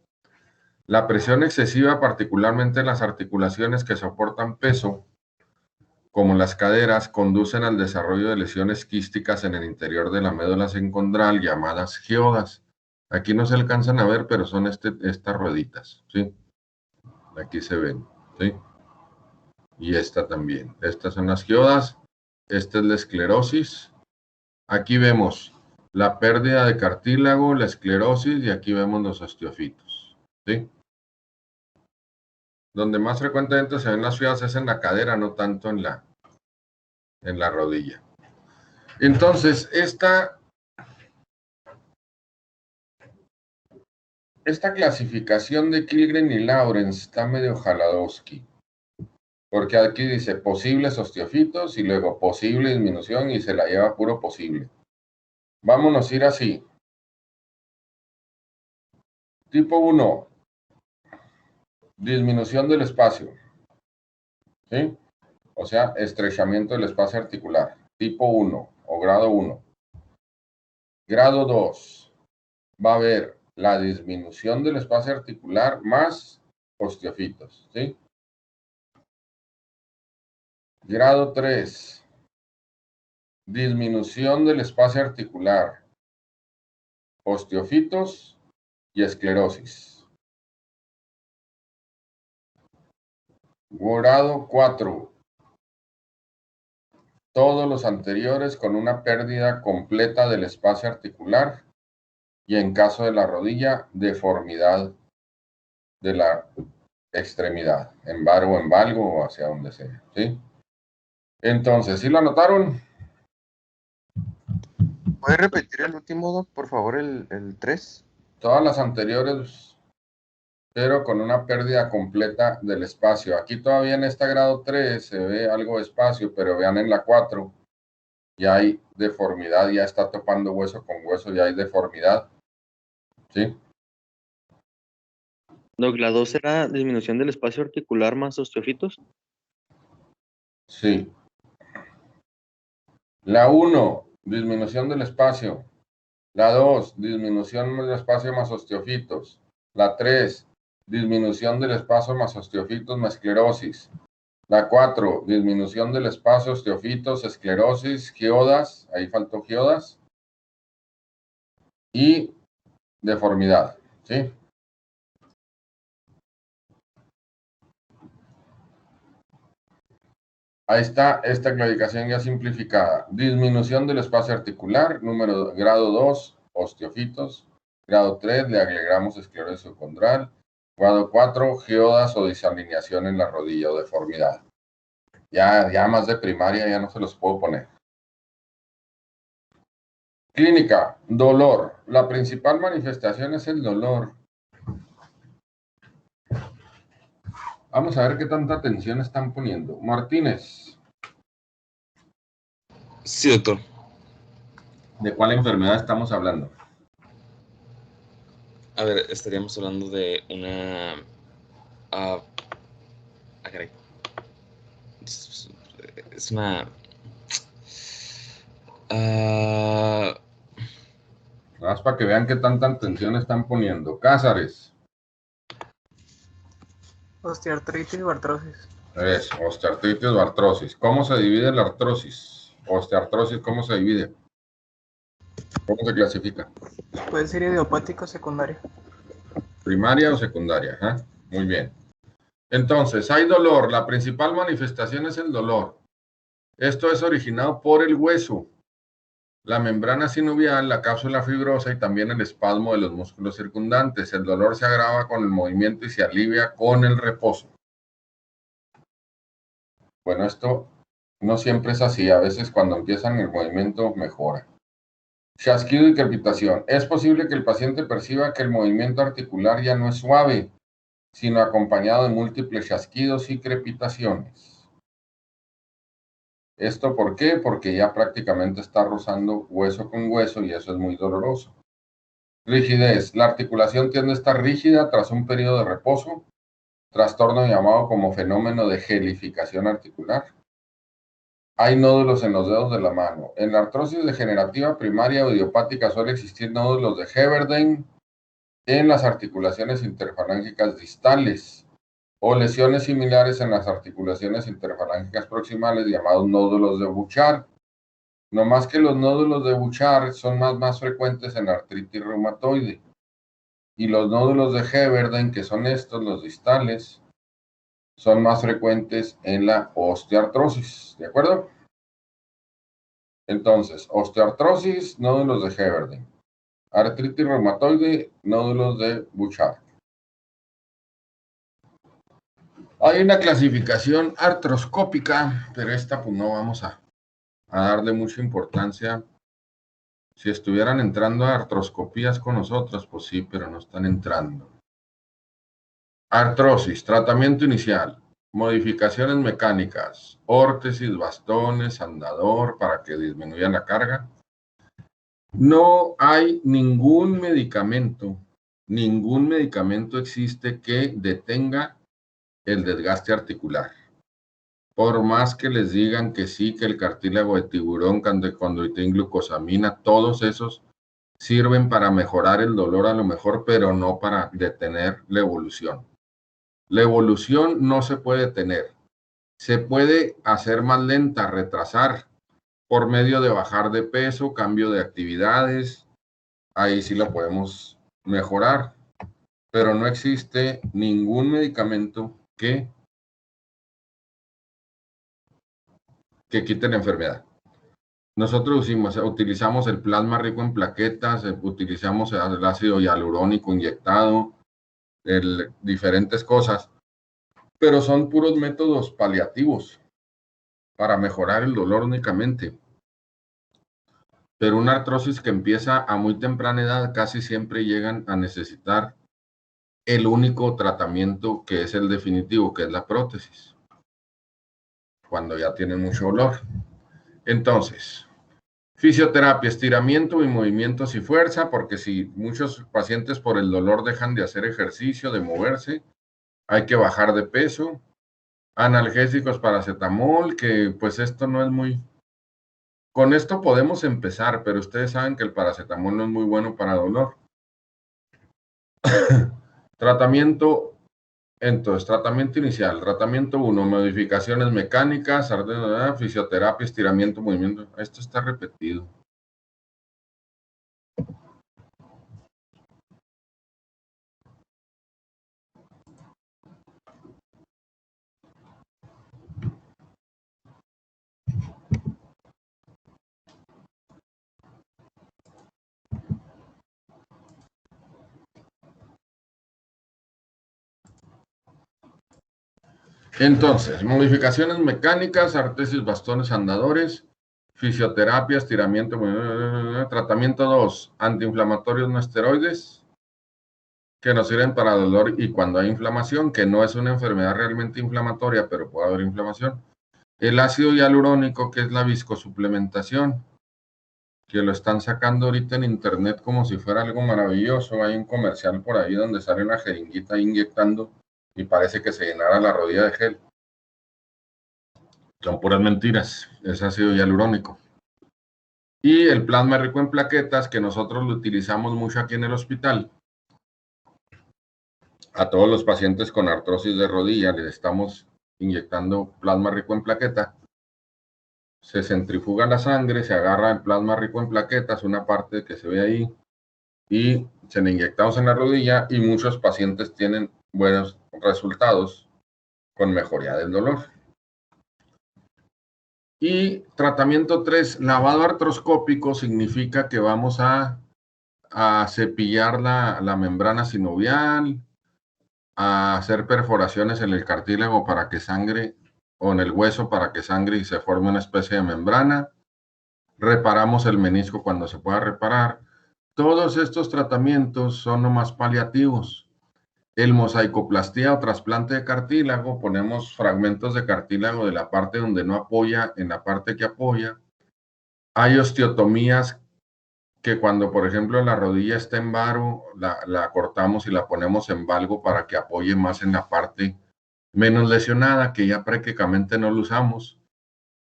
La presión excesiva, particularmente en las articulaciones que soportan peso, como las caderas, conducen al desarrollo de lesiones quísticas en el interior de la médula sencondral llamadas giodas. Aquí no se alcanzan a ver, pero son estas rueditas, ¿sí? Aquí se ven, ¿sí? Y esta también. Estas son las giodas. Esta es la esclerosis. Aquí vemos la pérdida de cartílago, la esclerosis, y aquí vemos los osteofitos, ¿sí? Donde más frecuentemente se ven las giodas es en la cadera, no tanto en la rodilla. Entonces, esta clasificación de Kilgren y Lawrence está medio jaladowski, porque aquí dice posibles osteofitos y luego posible disminución y se la lleva puro posible. Vámonos a ir así. Tipo 1, disminución del espacio, ¿sí? O sea, estrechamiento del espacio articular. Tipo 1 o grado 1. Grado 2, va a haber la disminución del espacio articular más osteofitos, ¿sí? Grado 3, disminución del espacio articular, osteofitos y esclerosis. Grado 4, todos los anteriores con una pérdida completa del espacio articular y en caso de la rodilla, deformidad de la extremidad, en valgo o hacia donde sea, ¿sí? Entonces, ¿sí lo anotaron? ¿Puede repetir el último, Doc, por favor, el 3? Todas las anteriores, pero con una pérdida completa del espacio. Aquí todavía en este grado 3 se ve algo de espacio, pero vean en la 4, ya hay deformidad, ya está topando hueso con hueso, ya hay deformidad, ¿sí? Doc, ¿la 2 era disminución del espacio articular más osteofitos? Sí. La 1, disminución del espacio. La 2, disminución del espacio más osteofitos. La 3, disminución del espacio más osteofitos más esclerosis. La 4, disminución del espacio osteofitos, esclerosis, giodas, ahí faltó giodas. Y deformidad, ¿sí? Ahí está esta clasificación ya simplificada. Disminución del espacio articular, grado 2, osteofitos. Grado 3, le agregamos esclerosis subcondral. Grado 4, geodas o desalineación en la rodilla o deformidad. Ya más de primaria ya no se los puedo poner. Clínica, dolor. La principal manifestación es el dolor. Vamos a ver qué tanta atención están poniendo. Martínez. Sí, doctor. ¿De cuál enfermedad estamos hablando? A ver, estaríamos hablando de una... caray. Es una... Nada más para que vean qué tanta atención están poniendo. Cázares. Osteoartritis o artrosis. Es osteoartritis o artrosis. ¿Cómo se divide la artrosis? Osteoartrosis, ¿cómo se divide? ¿Cómo se clasifica? Puede ser idiopático o secundario. ¿Primaria o secundaria? ¿Eh? Muy bien. Entonces, hay dolor. La principal manifestación es el dolor. Esto es originado por el hueso, la membrana sinovial, la cápsula fibrosa y también el espasmo de los músculos circundantes. El dolor se agrava con el movimiento y se alivia con el reposo. Bueno, esto no siempre es así. A veces cuando empiezan el movimiento mejora. Chasquido y crepitación. Es posible que el paciente perciba que el movimiento articular ya no es suave, sino acompañado de múltiples chasquidos y crepitaciones. ¿Esto por qué? Porque ya prácticamente está rozando hueso con hueso y eso es muy doloroso. Rigidez. La articulación tiende a estar rígida tras un periodo de reposo, trastorno llamado como fenómeno de gelificación articular. Hay nódulos en los dedos de la mano. En la artrosis degenerativa primaria o idiopática suele existir nódulos de Heberden en las articulaciones interfalángicas distales o lesiones similares en las articulaciones interfalángicas proximales llamados nódulos de Bouchard. No más que los nódulos de Bouchard son más frecuentes en artritis reumatoide. Y los nódulos de Heberden, que son estos, los distales, son más frecuentes en la osteoartrosis. ¿De acuerdo? Entonces, osteoartrosis, nódulos de Heberden. Artritis reumatoide, nódulos de Bouchard. Hay una clasificación artroscópica, pero esta pues no vamos a darle mucha importancia. Si estuvieran entrando a artroscopías con nosotros, pues sí, pero no están entrando. Artrosis, tratamiento inicial, modificaciones mecánicas, órtesis, bastones, andador para que disminuya la carga. No hay ningún medicamento existe que detenga el desgaste articular. Por más que les digan que sí, que el cartílago de tiburón, condroitín, glucosamina, todos esos sirven para mejorar el dolor a lo mejor, pero no para detener la evolución. La evolución no se puede detener. Se puede hacer más lenta, retrasar, por medio de bajar de peso, cambio de actividades. Ahí sí lo podemos mejorar. Pero no existe ningún medicamento que quite la enfermedad. Nosotros utilizamos el plasma rico en plaquetas, utilizamos el ácido hialurónico inyectado, diferentes cosas, pero son puros métodos paliativos para mejorar el dolor únicamente. Pero una artrosis que empieza a muy temprana edad casi siempre llegan a necesitar el único tratamiento que es el definitivo, que es la prótesis, cuando ya tienen mucho dolor. Entonces, fisioterapia, estiramiento y movimientos y fuerza, porque si muchos pacientes por el dolor dejan de hacer ejercicio, de moverse, hay que bajar de peso. Analgésicos, paracetamol, que pues esto no es muy Con esto podemos empezar, pero ustedes saben que el paracetamol no es muy bueno para dolor. Tratamiento, entonces, tratamiento inicial. Tratamiento 1, modificaciones mecánicas, fisioterapia, estiramiento, movimiento. Esto está repetido. Entonces, modificaciones mecánicas, artesis, bastones, andadores, fisioterapia, estiramiento, tratamiento 2, antiinflamatorios no esteroides, que nos sirven para dolor y cuando hay inflamación, que no es una enfermedad realmente inflamatoria, pero puede haber inflamación. El ácido hialurónico, que es la viscosuplementación, que lo están sacando ahorita en internet como si fuera algo maravilloso. Hay un comercial por ahí donde sale una jeringuita inyectando y parece que se llenara la rodilla de gel. Son puras mentiras, es ácido hialurónico. Y el plasma rico en plaquetas, que nosotros lo utilizamos mucho aquí en el hospital. A todos los pacientes con artrosis de rodilla les estamos inyectando plasma rico en plaqueta. Se centrifuga la sangre, se agarra el plasma rico en plaquetas, una parte que se ve ahí, y se le inyectamos en la rodilla y muchos pacientes tienen buenos resultados con mejoría del dolor. Y tratamiento 3, lavado artroscópico, significa que vamos a cepillar la membrana sinovial, a hacer perforaciones en el cartílago para que sangre, o en el hueso para que sangre y se forme una especie de membrana. Reparamos el menisco cuando se pueda reparar. Todos estos tratamientos son nomás paliativos. El mosaicoplastía o trasplante de cartílago, ponemos fragmentos de cartílago de la parte donde no apoya en la parte que apoya. Hay osteotomías que cuando, por ejemplo, la rodilla está en varo, la cortamos y la ponemos en valgo para que apoye más en la parte menos lesionada, que ya prácticamente no lo usamos.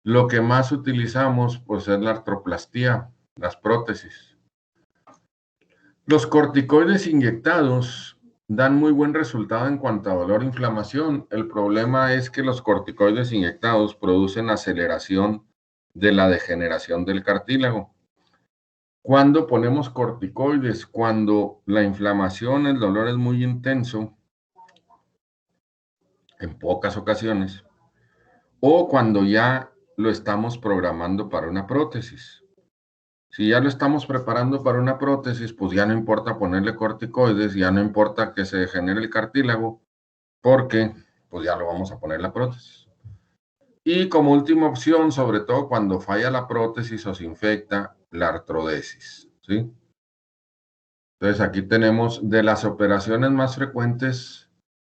Lo que más utilizamos, pues, es la artroplastía, las prótesis. Los corticoides inyectados dan muy buen resultado en cuanto a dolor e inflamación. El problema es que los corticoides inyectados producen aceleración de la degeneración del cartílago. ¿Cuándo ponemos corticoides? Cuando la inflamación, el dolor es muy intenso, en pocas ocasiones, o cuando ya lo estamos programando para una prótesis. Si ya lo estamos preparando para una prótesis, pues ya no importa ponerle corticoides, ya no importa que se degenere el cartílago, porque pues ya lo vamos a poner la prótesis. Y como última opción, sobre todo cuando falla la prótesis o se infecta, la artrodesis, ¿sí? Entonces aquí tenemos de las operaciones más frecuentes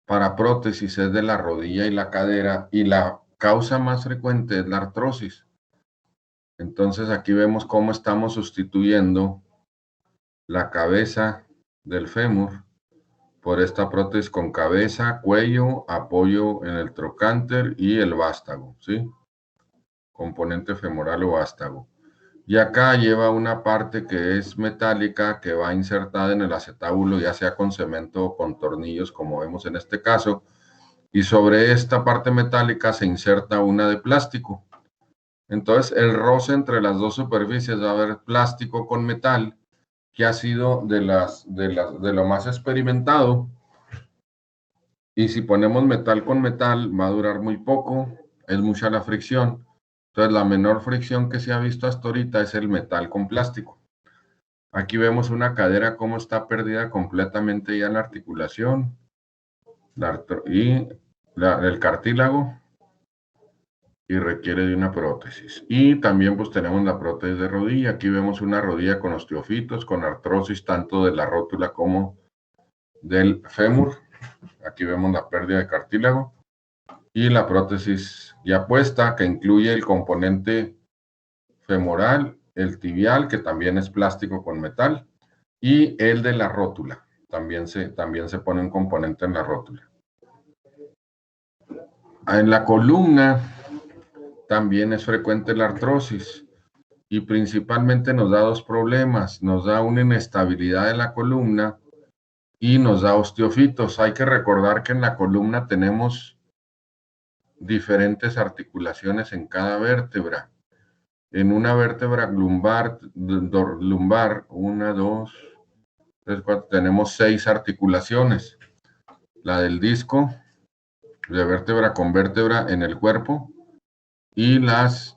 para prótesis es de la rodilla y la cadera, y la causa más frecuente es la artrosis. Entonces aquí vemos cómo estamos sustituyendo la cabeza del fémur por esta prótesis con cabeza, cuello, apoyo en el trocánter y el vástago, ¿sí? Componente femoral o vástago. Y acá lleva una parte que es metálica que va insertada en el acetábulo, ya sea con cemento o con tornillos, como vemos en este caso. Y sobre esta parte metálica se inserta una de plástico. Entonces, el roce entre las dos superficies va a haber plástico con metal, que ha sido de lo más experimentado. Y si ponemos metal con metal, va a durar muy poco, es mucha la fricción. Entonces, la menor fricción que se ha visto hasta ahorita es el metal con plástico. Aquí vemos una cadera cómo está perdida completamente ya la articulación el cartílago, y requiere de una prótesis. Y también pues tenemos la prótesis de rodilla. Aquí vemos una rodilla con osteofitos, con artrosis tanto de la rótula como del fémur. Aquí vemos la pérdida de cartílago. Y la prótesis ya puesta, que incluye el componente femoral, el tibial, que también es plástico con metal, y el de la rótula. También se pone un componente en la rótula. En la columna también es frecuente la artrosis. y principalmente nos da dos problemas. Nos da una inestabilidad de la columna y nos da osteofitos. Hay que recordar que en la columna tenemos diferentes articulaciones en cada vértebra. En una vértebra lumbar, 1, 2, 3, 4, tenemos 6 articulaciones. La del disco, de vértebra con vértebra en el cuerpo, y las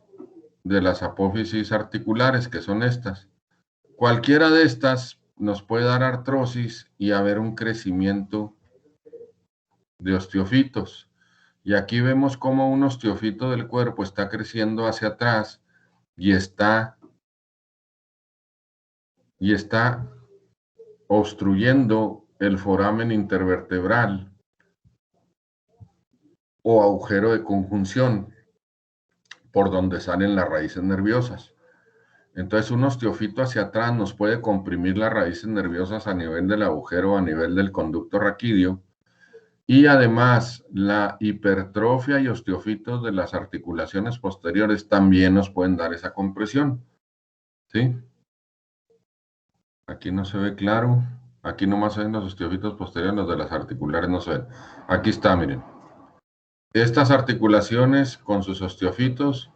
de las apófisis articulares, que son estas. Cualquiera de estas nos puede dar artrosis y haber un crecimiento de osteofitos. Y aquí vemos cómo un osteofito del cuerpo está creciendo hacia atrás y está obstruyendo el foramen intervertebral o agujero de conjunción por donde salen las raíces nerviosas. Entonces, un osteofito hacia atrás nos puede comprimir las raíces nerviosas a nivel del agujero, a nivel del conducto raquídeo, y además la hipertrofia y osteofitos de las articulaciones posteriores también nos pueden dar esa compresión. ¿Sí? Aquí no se ve claro. Aquí nomás se ven los osteofitos posteriores, los de las articulares no se ven. Aquí está, miren. Estas articulaciones con sus osteofitos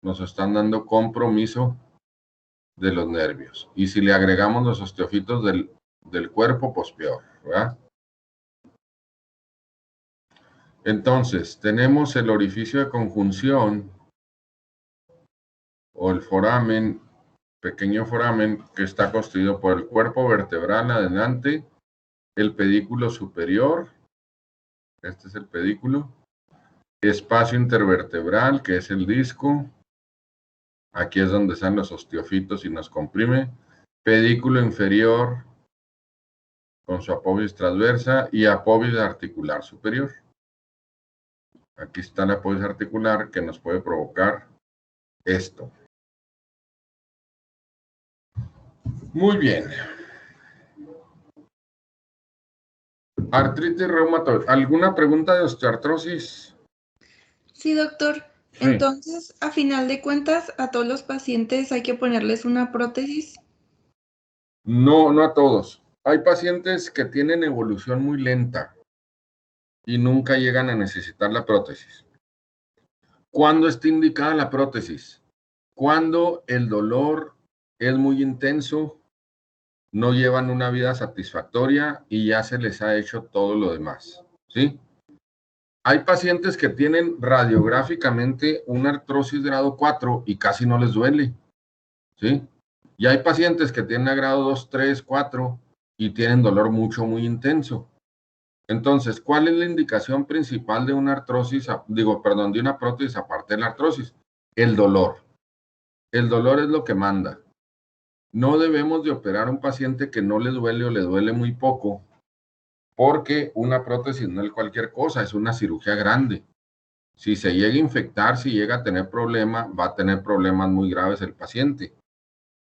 nos están dando compromiso de los nervios. Y si le agregamos los osteofitos del cuerpo, pues peor, ¿verdad? Entonces, tenemos el orificio de conjunción o el foramen, pequeño foramen, que está constituido por el cuerpo vertebral adelante, el pedículo superior, este es el pedículo, espacio intervertebral, que es el disco, aquí es donde están los osteofitos y nos comprime, pedículo inferior con su apófisis transversa y apófisis articular superior. Aquí está la apófisis articular que nos puede provocar esto. Muy bien. Artritis reumatoide. ¿Alguna pregunta de osteoartrosis? Sí, doctor. Sí. Entonces, a final de cuentas, a todos los pacientes hay que ponerles una prótesis. No, no a todos. Hay pacientes que tienen evolución muy lenta y nunca llegan a necesitar la prótesis. ¿Cuándo está indicada la prótesis? Cuando el dolor es muy intenso, no llevan una vida satisfactoria y ya se les ha hecho todo lo demás, ¿sí? Hay pacientes que tienen radiográficamente una artrosis grado 4 y casi no les duele, ¿sí? Y hay pacientes que tienen a grado 2, 3, 4 y tienen dolor muy intenso. Entonces, ¿cuál es la indicación principal de una artrosis, de una prótesis aparte de la artrosis? El dolor. El dolor es lo que manda. No debemos de operar a un paciente que no le duele o le duele muy poco, porque una prótesis no es cualquier cosa, es una cirugía grande. Si se llega a infectar, si llega a tener problemas, va a tener problemas muy graves el paciente.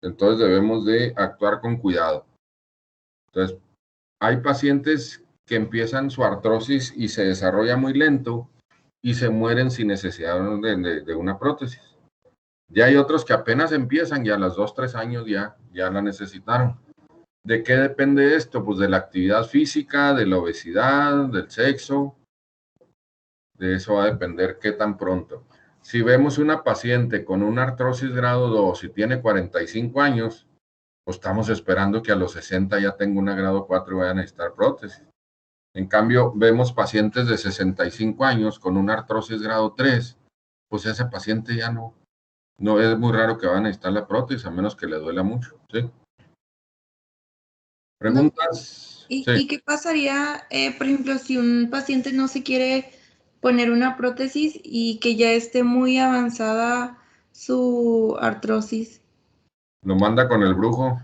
Entonces debemos de actuar con cuidado. Entonces, hay pacientes que empiezan su artrosis y se desarrolla muy lento y se mueren sin necesidad de una prótesis. Ya hay otros que apenas empiezan y a los 2, 3 años ya la necesitaron. ¿De qué depende esto? Pues de la actividad física, de la obesidad, del sexo. De eso va a depender qué tan pronto. Si vemos una paciente con una artrosis grado 2 y tiene 45 años, pues estamos esperando que a los 60 ya tenga una grado 4 y vaya a necesitar prótesis. En cambio, vemos pacientes de 65 años con una artrosis grado 3, pues ese paciente ya no es muy raro que vaya a necesitar la prótesis, a menos que le duela mucho, ¿sí? ¿Preguntas? ¿Y, Sí. ¿y qué pasaría, por ejemplo, si un paciente no se quiere poner una prótesis y que ya esté muy avanzada su artrosis? Lo manda con el brujo.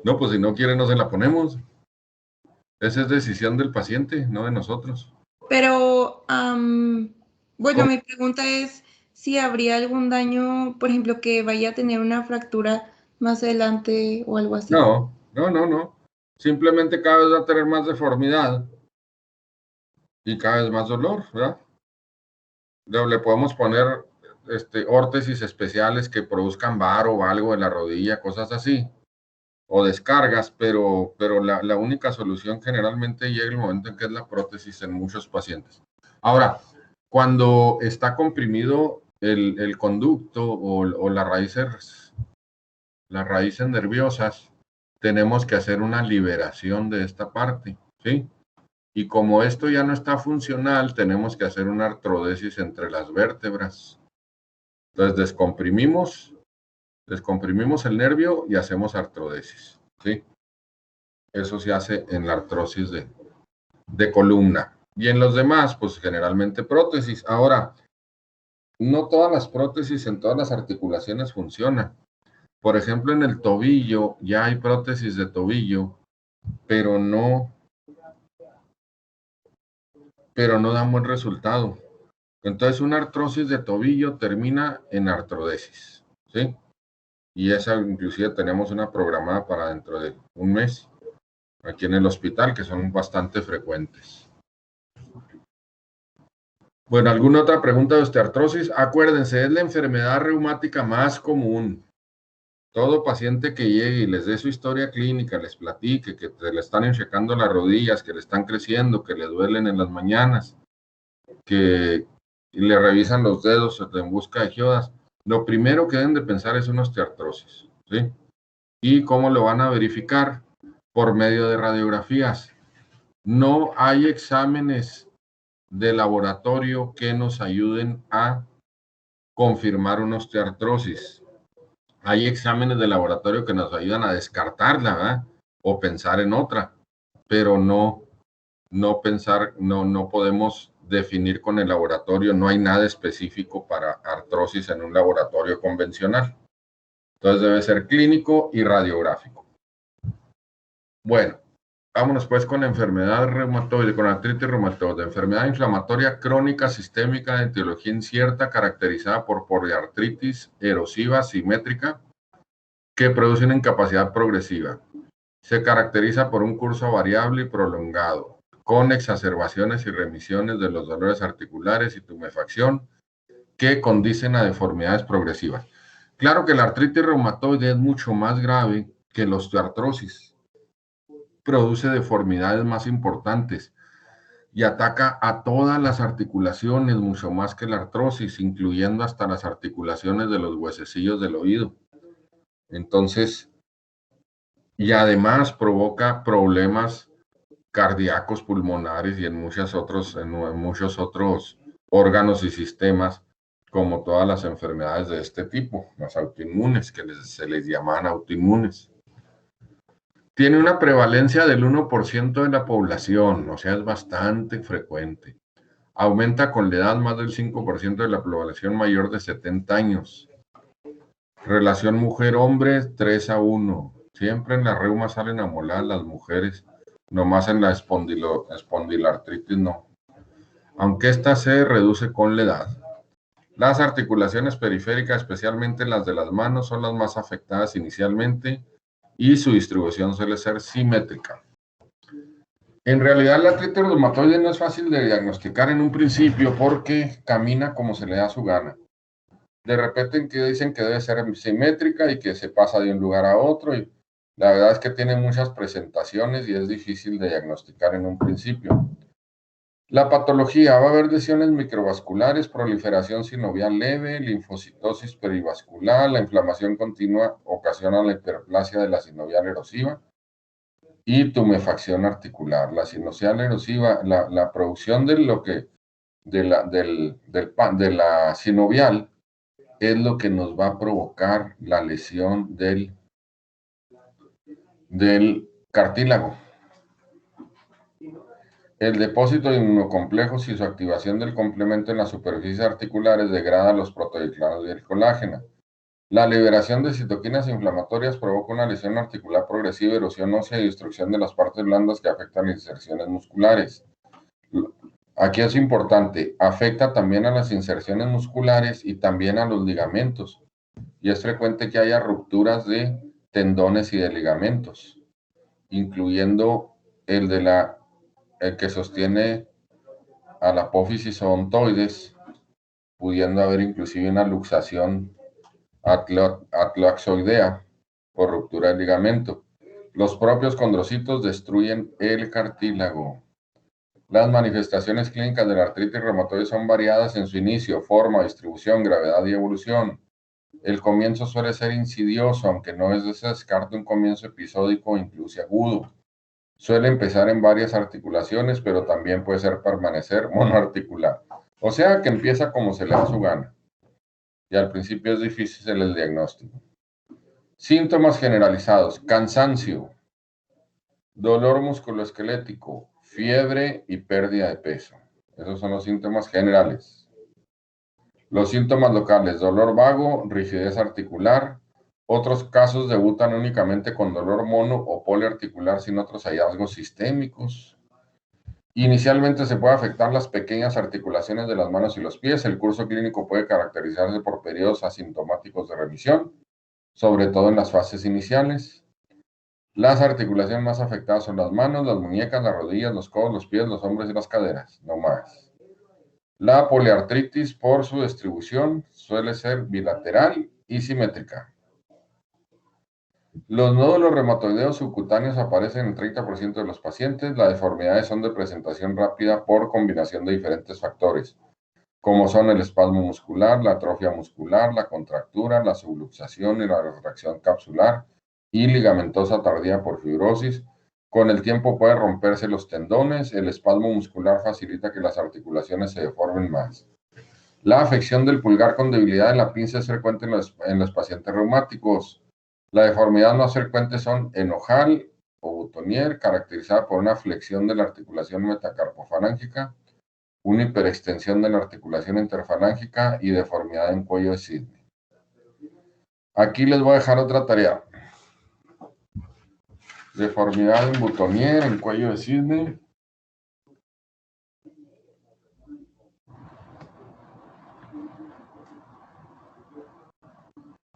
No, pues si no quiere no se la ponemos. Esa es decisión del paciente, no de nosotros. Pero, bueno, ¿Cómo? mi pregunta es si habría algún daño, por ejemplo, que vaya a tener una fractura más adelante o algo así. No. Simplemente cada vez va a tener más deformidad y cada vez más dolor, ¿verdad? Le podemos poner órtesis especiales que produzcan varo o algo de la rodilla, cosas así, o descargas, pero la única solución generalmente llega el momento en que es la prótesis en muchos pacientes. Ahora, cuando está comprimido el conducto o las raíces nerviosas, tenemos que hacer una liberación de esta parte, ¿sí? Y como esto ya no está funcional, tenemos que hacer una artrodesis entre las vértebras. Entonces descomprimimos el nervio y hacemos artrodesis, ¿sí? Eso se hace en la artrosis de columna. Y en los demás, pues generalmente prótesis. Ahora, no todas las prótesis en todas las articulaciones funcionan. Por ejemplo, en el tobillo ya hay prótesis de tobillo, pero no dan buen resultado. Entonces, una artrosis de tobillo termina en artrodesis, ¿sí? Y esa inclusive tenemos una programada para dentro de un mes, aquí en el hospital, que son bastante frecuentes. Bueno, ¿alguna otra pregunta de osteoartrosis? Acuérdense, es la enfermedad reumática más común. Todo paciente que llegue y les dé su historia clínica, les platique que le están enchecando las rodillas, que le están creciendo, que le duelen en las mañanas, que le revisan los dedos en busca de giodas, lo primero que deben de pensar es una osteoartrosis, ¿sí? ¿Y cómo lo van a verificar? Por medio de radiografías. No hay exámenes de laboratorio que nos ayuden a confirmar una osteoartrosis. Hay exámenes de laboratorio que nos ayudan a descartarla, ¿verdad? O pensar en otra, pero no podemos definir con el laboratorio, no hay nada específico para artrosis en un laboratorio convencional. Entonces debe ser clínico y radiográfico. Bueno, vámonos pues con la enfermedad reumatoide, con la artritis reumatoide, enfermedad inflamatoria crónica sistémica de etiología incierta caracterizada por poliartritis erosiva simétrica que produce una incapacidad progresiva. Se caracteriza por un curso variable y prolongado, con exacerbaciones y remisiones de los dolores articulares y tumefacción que condicen a deformidades progresivas. Claro que la artritis reumatoide es mucho más grave que la osteoartrosis. Produce deformidades más importantes y ataca a todas las articulaciones, mucho más que la artrosis, incluyendo hasta las articulaciones de los huesecillos del oído. Entonces, y además provoca problemas cardíacos, pulmonares y en muchos otros órganos y sistemas, como todas las enfermedades de este tipo, las autoinmunes, que se les llaman autoinmunes. Tiene una prevalencia del 1% de la población, o sea, es bastante frecuente. Aumenta con la edad más del 5% de la población mayor de 70 años. Relación mujer-hombre, 3:1. Siempre en la reuma salen amoladas las mujeres, nomás en la espondilartritis no. Aunque esta se reduce con la edad. Las articulaciones periféricas, especialmente las de las manos, son las más afectadas inicialmente y su distribución suele ser simétrica. En realidad la artritis reumatoide no es fácil de diagnosticar en un principio porque camina como se le da su gana. De repente que dicen que debe ser simétrica y que se pasa de un lugar a otro y la verdad es que tiene muchas presentaciones y es difícil de diagnosticar en un principio. La patología: va a haber lesiones microvasculares, proliferación sinovial leve, linfocitosis perivascular, la inflamación continua ocasiona la hiperplasia de la sinovial erosiva y tumefacción articular. La sinovial erosiva, la producción de la sinovial es lo que nos va a provocar la lesión del cartílago. El depósito de inmunocomplejos y su activación del complemento en las superficies articulares degrada los proteoglicanos del colágeno. La liberación de citoquinas inflamatorias provoca una lesión articular progresiva, erosión ósea y destrucción de las partes blandas que afectan las inserciones musculares. Aquí es importante, afecta también a las inserciones musculares y también a los ligamentos. Y es frecuente que haya rupturas de tendones y de ligamentos, incluyendo el que sostiene a la apófisis odontoides, pudiendo haber inclusive una luxación atlaxoidea por ruptura del ligamento. Los propios condrocitos destruyen el cartílago. Las manifestaciones clínicas de la artritis reumatoide son variadas en su inicio, forma, distribución, gravedad y evolución. El comienzo suele ser insidioso, aunque no es de ese descarte un comienzo episódico o incluso agudo. Suele empezar en varias articulaciones, pero también puede permanecer monoarticular. O sea que empieza como se le da su gana. Y al principio es difícil el diagnóstico. Síntomas generalizados: cansancio, dolor musculoesquelético, fiebre y pérdida de peso. Esos son los síntomas generales. Los síntomas locales: dolor vago, rigidez articular. Otros casos debutan únicamente con dolor mono o poliarticular sin otros hallazgos sistémicos. Inicialmente se puede afectar las pequeñas articulaciones de las manos y los pies. El curso clínico puede caracterizarse por periodos asintomáticos de remisión, sobre todo en las fases iniciales. Las articulaciones más afectadas son las manos, las muñecas, las rodillas, los codos, los pies, los hombros y las caderas, no más. La poliartritis, por su distribución, suele ser bilateral y simétrica. Los nódulos reumatoideos subcutáneos aparecen en 30% de los pacientes. Las deformidades son de presentación rápida por combinación de diferentes factores, como son el espasmo muscular, la atrofia muscular, la contractura, la subluxación y la retracción capsular y ligamentosa tardía por fibrosis. Con el tiempo pueden romperse los tendones. El espasmo muscular facilita que las articulaciones se deformen más. La afección del pulgar con debilidad en la pinza es frecuente en los pacientes reumáticos. La deformidad más frecuente son enojal o boutonniere, caracterizada por una flexión de la articulación metacarpofalángica, una hiperextensión de la articulación interfalángica y deformidad en cuello de cisne. Aquí les voy a dejar otra tarea. Deformidad en boutonniere, en cuello de cisne.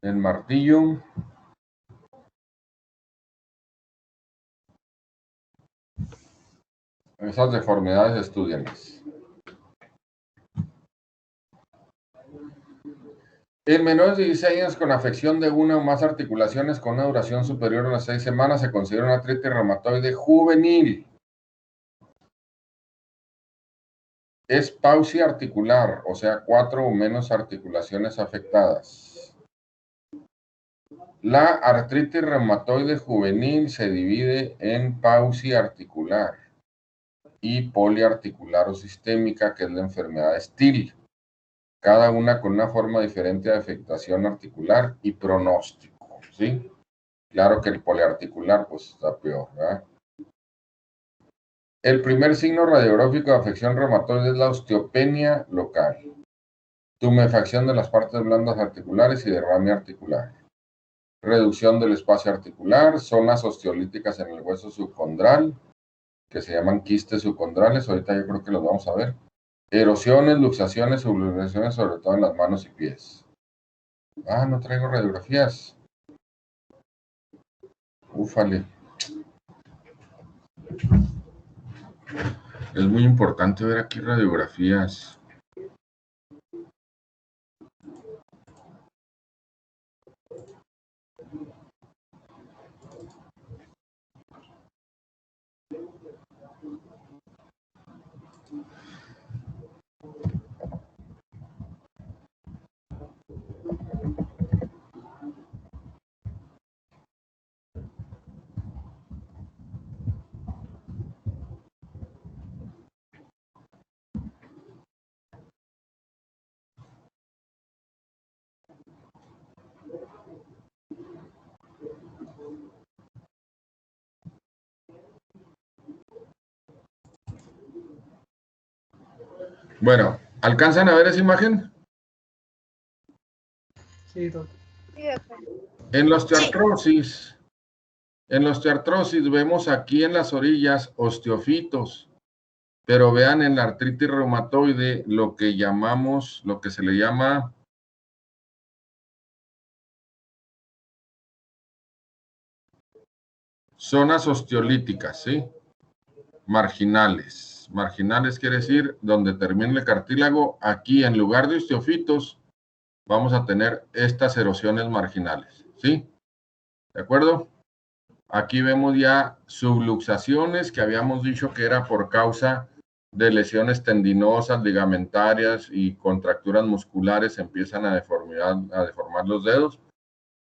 En martillo. Esas deformidades estudianlas. En menores de 16 años con afección de una o más articulaciones con una duración superior a las 6 semanas se considera una artritis reumatoide juvenil. Es pausia articular, o sea, 4 o menos articulaciones afectadas. La artritis reumatoide juvenil se divide en pausia articular y poliarticular o sistémica, que es la enfermedad de Still, cada una con una forma diferente de afectación articular y pronóstico, ¿sí? Claro que el poliarticular pues está peor, ¿verdad? El primer signo radiográfico de afección reumatoide es la osteopenia local, tumefacción de las partes blandas articulares y derrame articular, reducción del espacio articular, zonas osteolíticas en el hueso subcondral, que se llaman quistes subcondrales, ahorita yo creo que los vamos a ver, erosiones, luxaciones, subluxaciones, sobre todo en las manos y pies. Ah, no traigo radiografías. Úfale. Es muy importante ver aquí radiografías. Bueno, ¿alcanzan a ver esa imagen? Sí, doctor. En la osteoartrosis, vemos aquí en las orillas osteofitos, pero vean en la artritis reumatoide lo que se le llama zonas osteolíticas, ¿sí? Marginales. lesiones marginales quiere decir donde termine el cartílago, aquí en lugar de osteofitos, vamos a tener estas erosiones marginales, ¿sí? ¿De acuerdo? Aquí vemos ya subluxaciones que habíamos dicho que era por causa de lesiones tendinosas, ligamentarias y contracturas musculares, empiezan a deformar los dedos.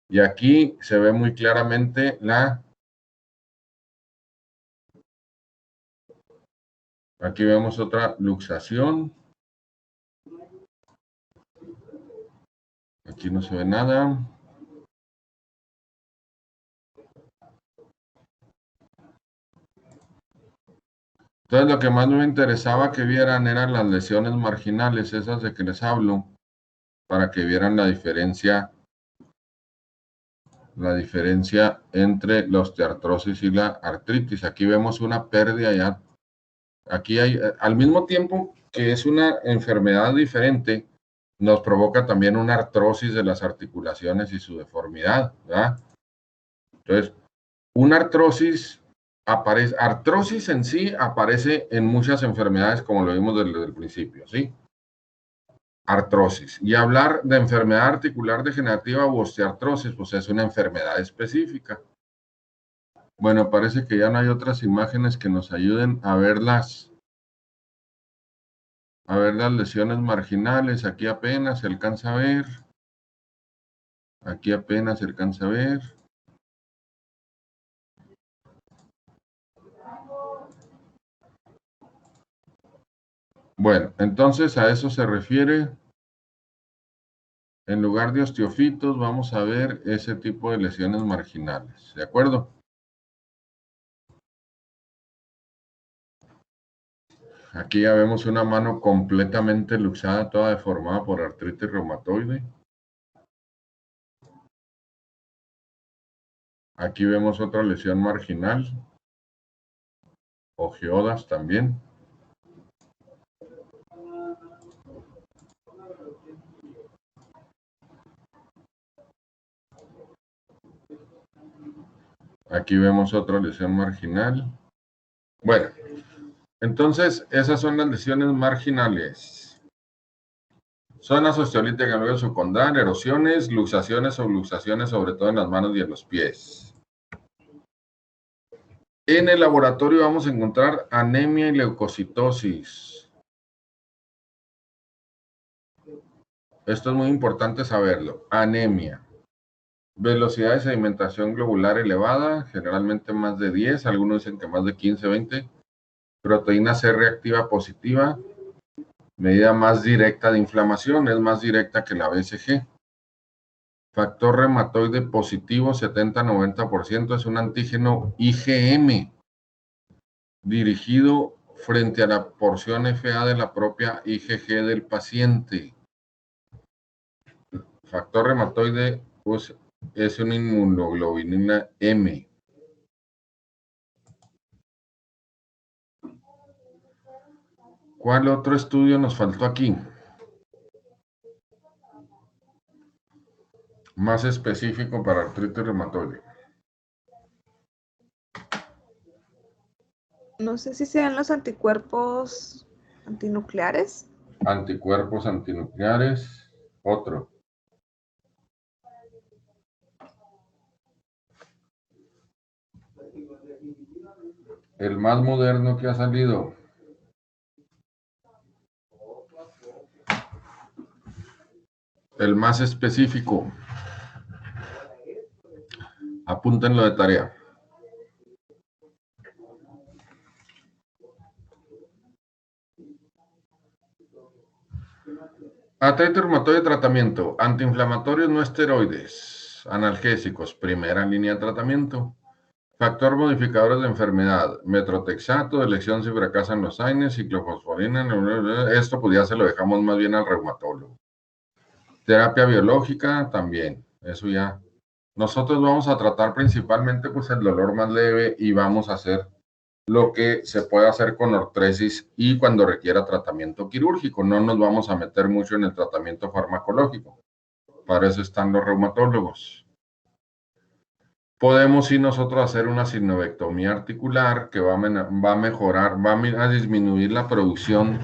Y aquí se ve muy claramente aquí vemos otra luxación. Aquí no se ve nada. Entonces lo que más me interesaba que vieran eran las lesiones marginales, esas de que les hablo, para que vieran la diferencia entre la osteoartrosis y la artritis. Aquí vemos una pérdida ya. Aquí hay, al mismo tiempo que es una enfermedad diferente, nos provoca también una artrosis de las articulaciones y su deformidad, ¿verdad? Entonces, una artrosis en sí aparece en muchas enfermedades, como lo vimos desde el principio, ¿sí? Artrosis. Y hablar de enfermedad articular degenerativa o osteoartrosis, pues es una enfermedad específica. Bueno, parece que ya no hay otras imágenes que nos ayuden a ver las lesiones marginales. Aquí apenas se alcanza a ver. Aquí apenas se alcanza a ver. Bueno, entonces a eso se refiere. En lugar de osteofitos, vamos a ver ese tipo de lesiones marginales. ¿De acuerdo? Aquí ya vemos una mano completamente luxada, toda deformada por artritis reumatoide. Aquí vemos otra lesión marginal. Ogiodas también. Aquí vemos otra lesión marginal. Bueno, entonces esas son las lesiones marginales. Zonas osteolíticas luego secundaria, erosiones, luxaciones o luxaciones, sobre todo en las manos y en los pies. En el laboratorio vamos a encontrar anemia y leucocitosis. Esto es muy importante saberlo. Anemia. Velocidad de sedimentación globular elevada, generalmente más de 10, algunos dicen que más de 15, 20. Proteína C reactiva positiva, medida más directa de inflamación, es más directa que la BCG. Factor reumatoide positivo, 70-90%, es un antígeno IgM, dirigido frente a la porción FA de la propia IgG del paciente. Factor reumatoide, pues, es una inmunoglobulina M. ¿Cuál otro estudio nos faltó aquí? Más específico para artritis reumatoide. No sé si sean los anticuerpos antinucleares. Anticuerpos antinucleares. Otro. El más moderno que ha salido. El más específico. Apúntenlo de tarea. Artritis reumatoide tratamiento. Antiinflamatorios no esteroides. Analgésicos. Primera línea de tratamiento. Factor modificadores de enfermedad. Metrotexato, elección si fracasan los AINES, ciclofosforina. Esto pues ya se lo dejamos más bien al reumatólogo. Terapia biológica también. Eso ya. Nosotros vamos a tratar principalmente pues el dolor más leve y vamos a hacer lo que se puede hacer con ortresis y cuando requiera tratamiento quirúrgico. No nos vamos a meter mucho en el tratamiento farmacológico. Para eso están los reumatólogos. podemos sí nosotros hacer una sinovectomía articular que va a mejorar, va a disminuir la producción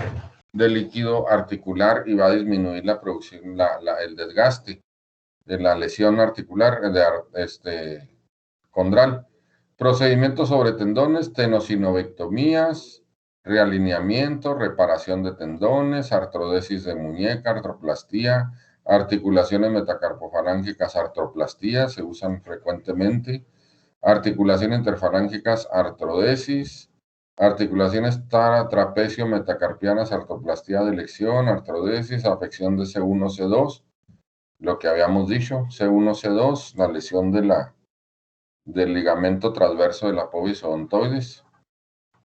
de líquido articular y va a disminuir la producción, el desgaste de la lesión articular, condral. Procedimientos sobre tendones, tenosinovectomías, realineamiento, reparación de tendones, artrodesis de muñeca, artroplastía, articulaciones metacarpofalángicas, artroplastía, se usan frecuentemente, articulaciones interfalángicas, artrodesis, articulaciones trapecio metacarpianas, artroplastía de elección, artrodesis, afección de C1, C2, lo que habíamos dicho, C1, C2, la lesión del ligamento transverso de la povis odontoides.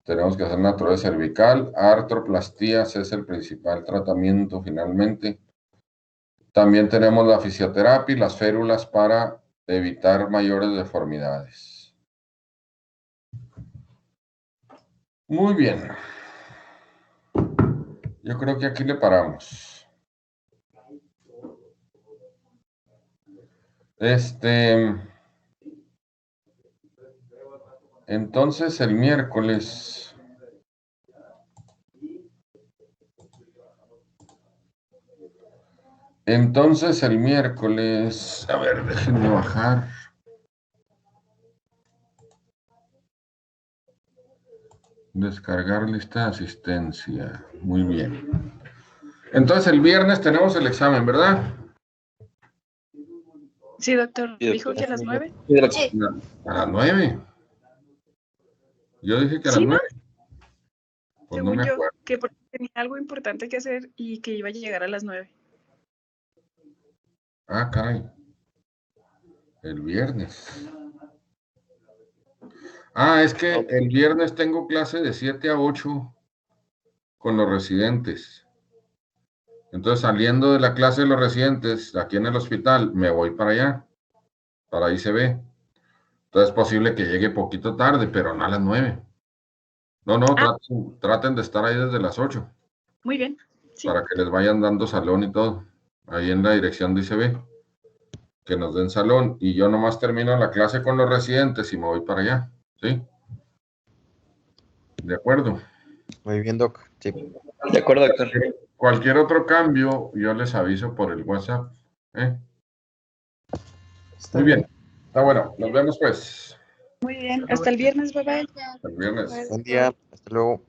Tenemos que hacer una artrodesis cervical, artroplastías es el principal tratamiento finalmente. También tenemos la fisioterapia y las férulas para evitar mayores deformidades. Muy bien. Yo creo que aquí le paramos. Entonces el miércoles a ver, déjenme bajar. Descargar lista de asistencia. Muy bien. Entonces el viernes tenemos el examen, ¿verdad? Sí, doctor. ¿Dijo que a las 9? A las 9. Yo dije que a las Sí, ¿no? 9. Pues no Según me yo, acuerdo. que porque tenía algo importante que hacer y que iba a llegar a las 9. Ah, caray. El viernes. Ah, es que el viernes tengo clase de 7 a 8 con los residentes. Entonces, saliendo de la clase de los residentes, aquí en el hospital, me voy para allá, para ICB. Entonces, es posible que llegue poquito tarde, pero no a las 9. No, traten de estar ahí desde las 8. Muy bien. Sí. Para que les vayan dando salón y todo. Ahí en la dirección de ICB. Que nos den salón. Y yo nomás termino la clase con los residentes y me voy para allá. ¿Sí? ¿De acuerdo? Muy bien, Doc. Sí. De acuerdo, doctor. Cualquier otro cambio, yo les aviso por el WhatsApp. Muy bien. Está bueno. Nos vemos pues. Muy bien. Hasta el viernes, bye bye. Hasta el viernes. Buen día. Hasta luego.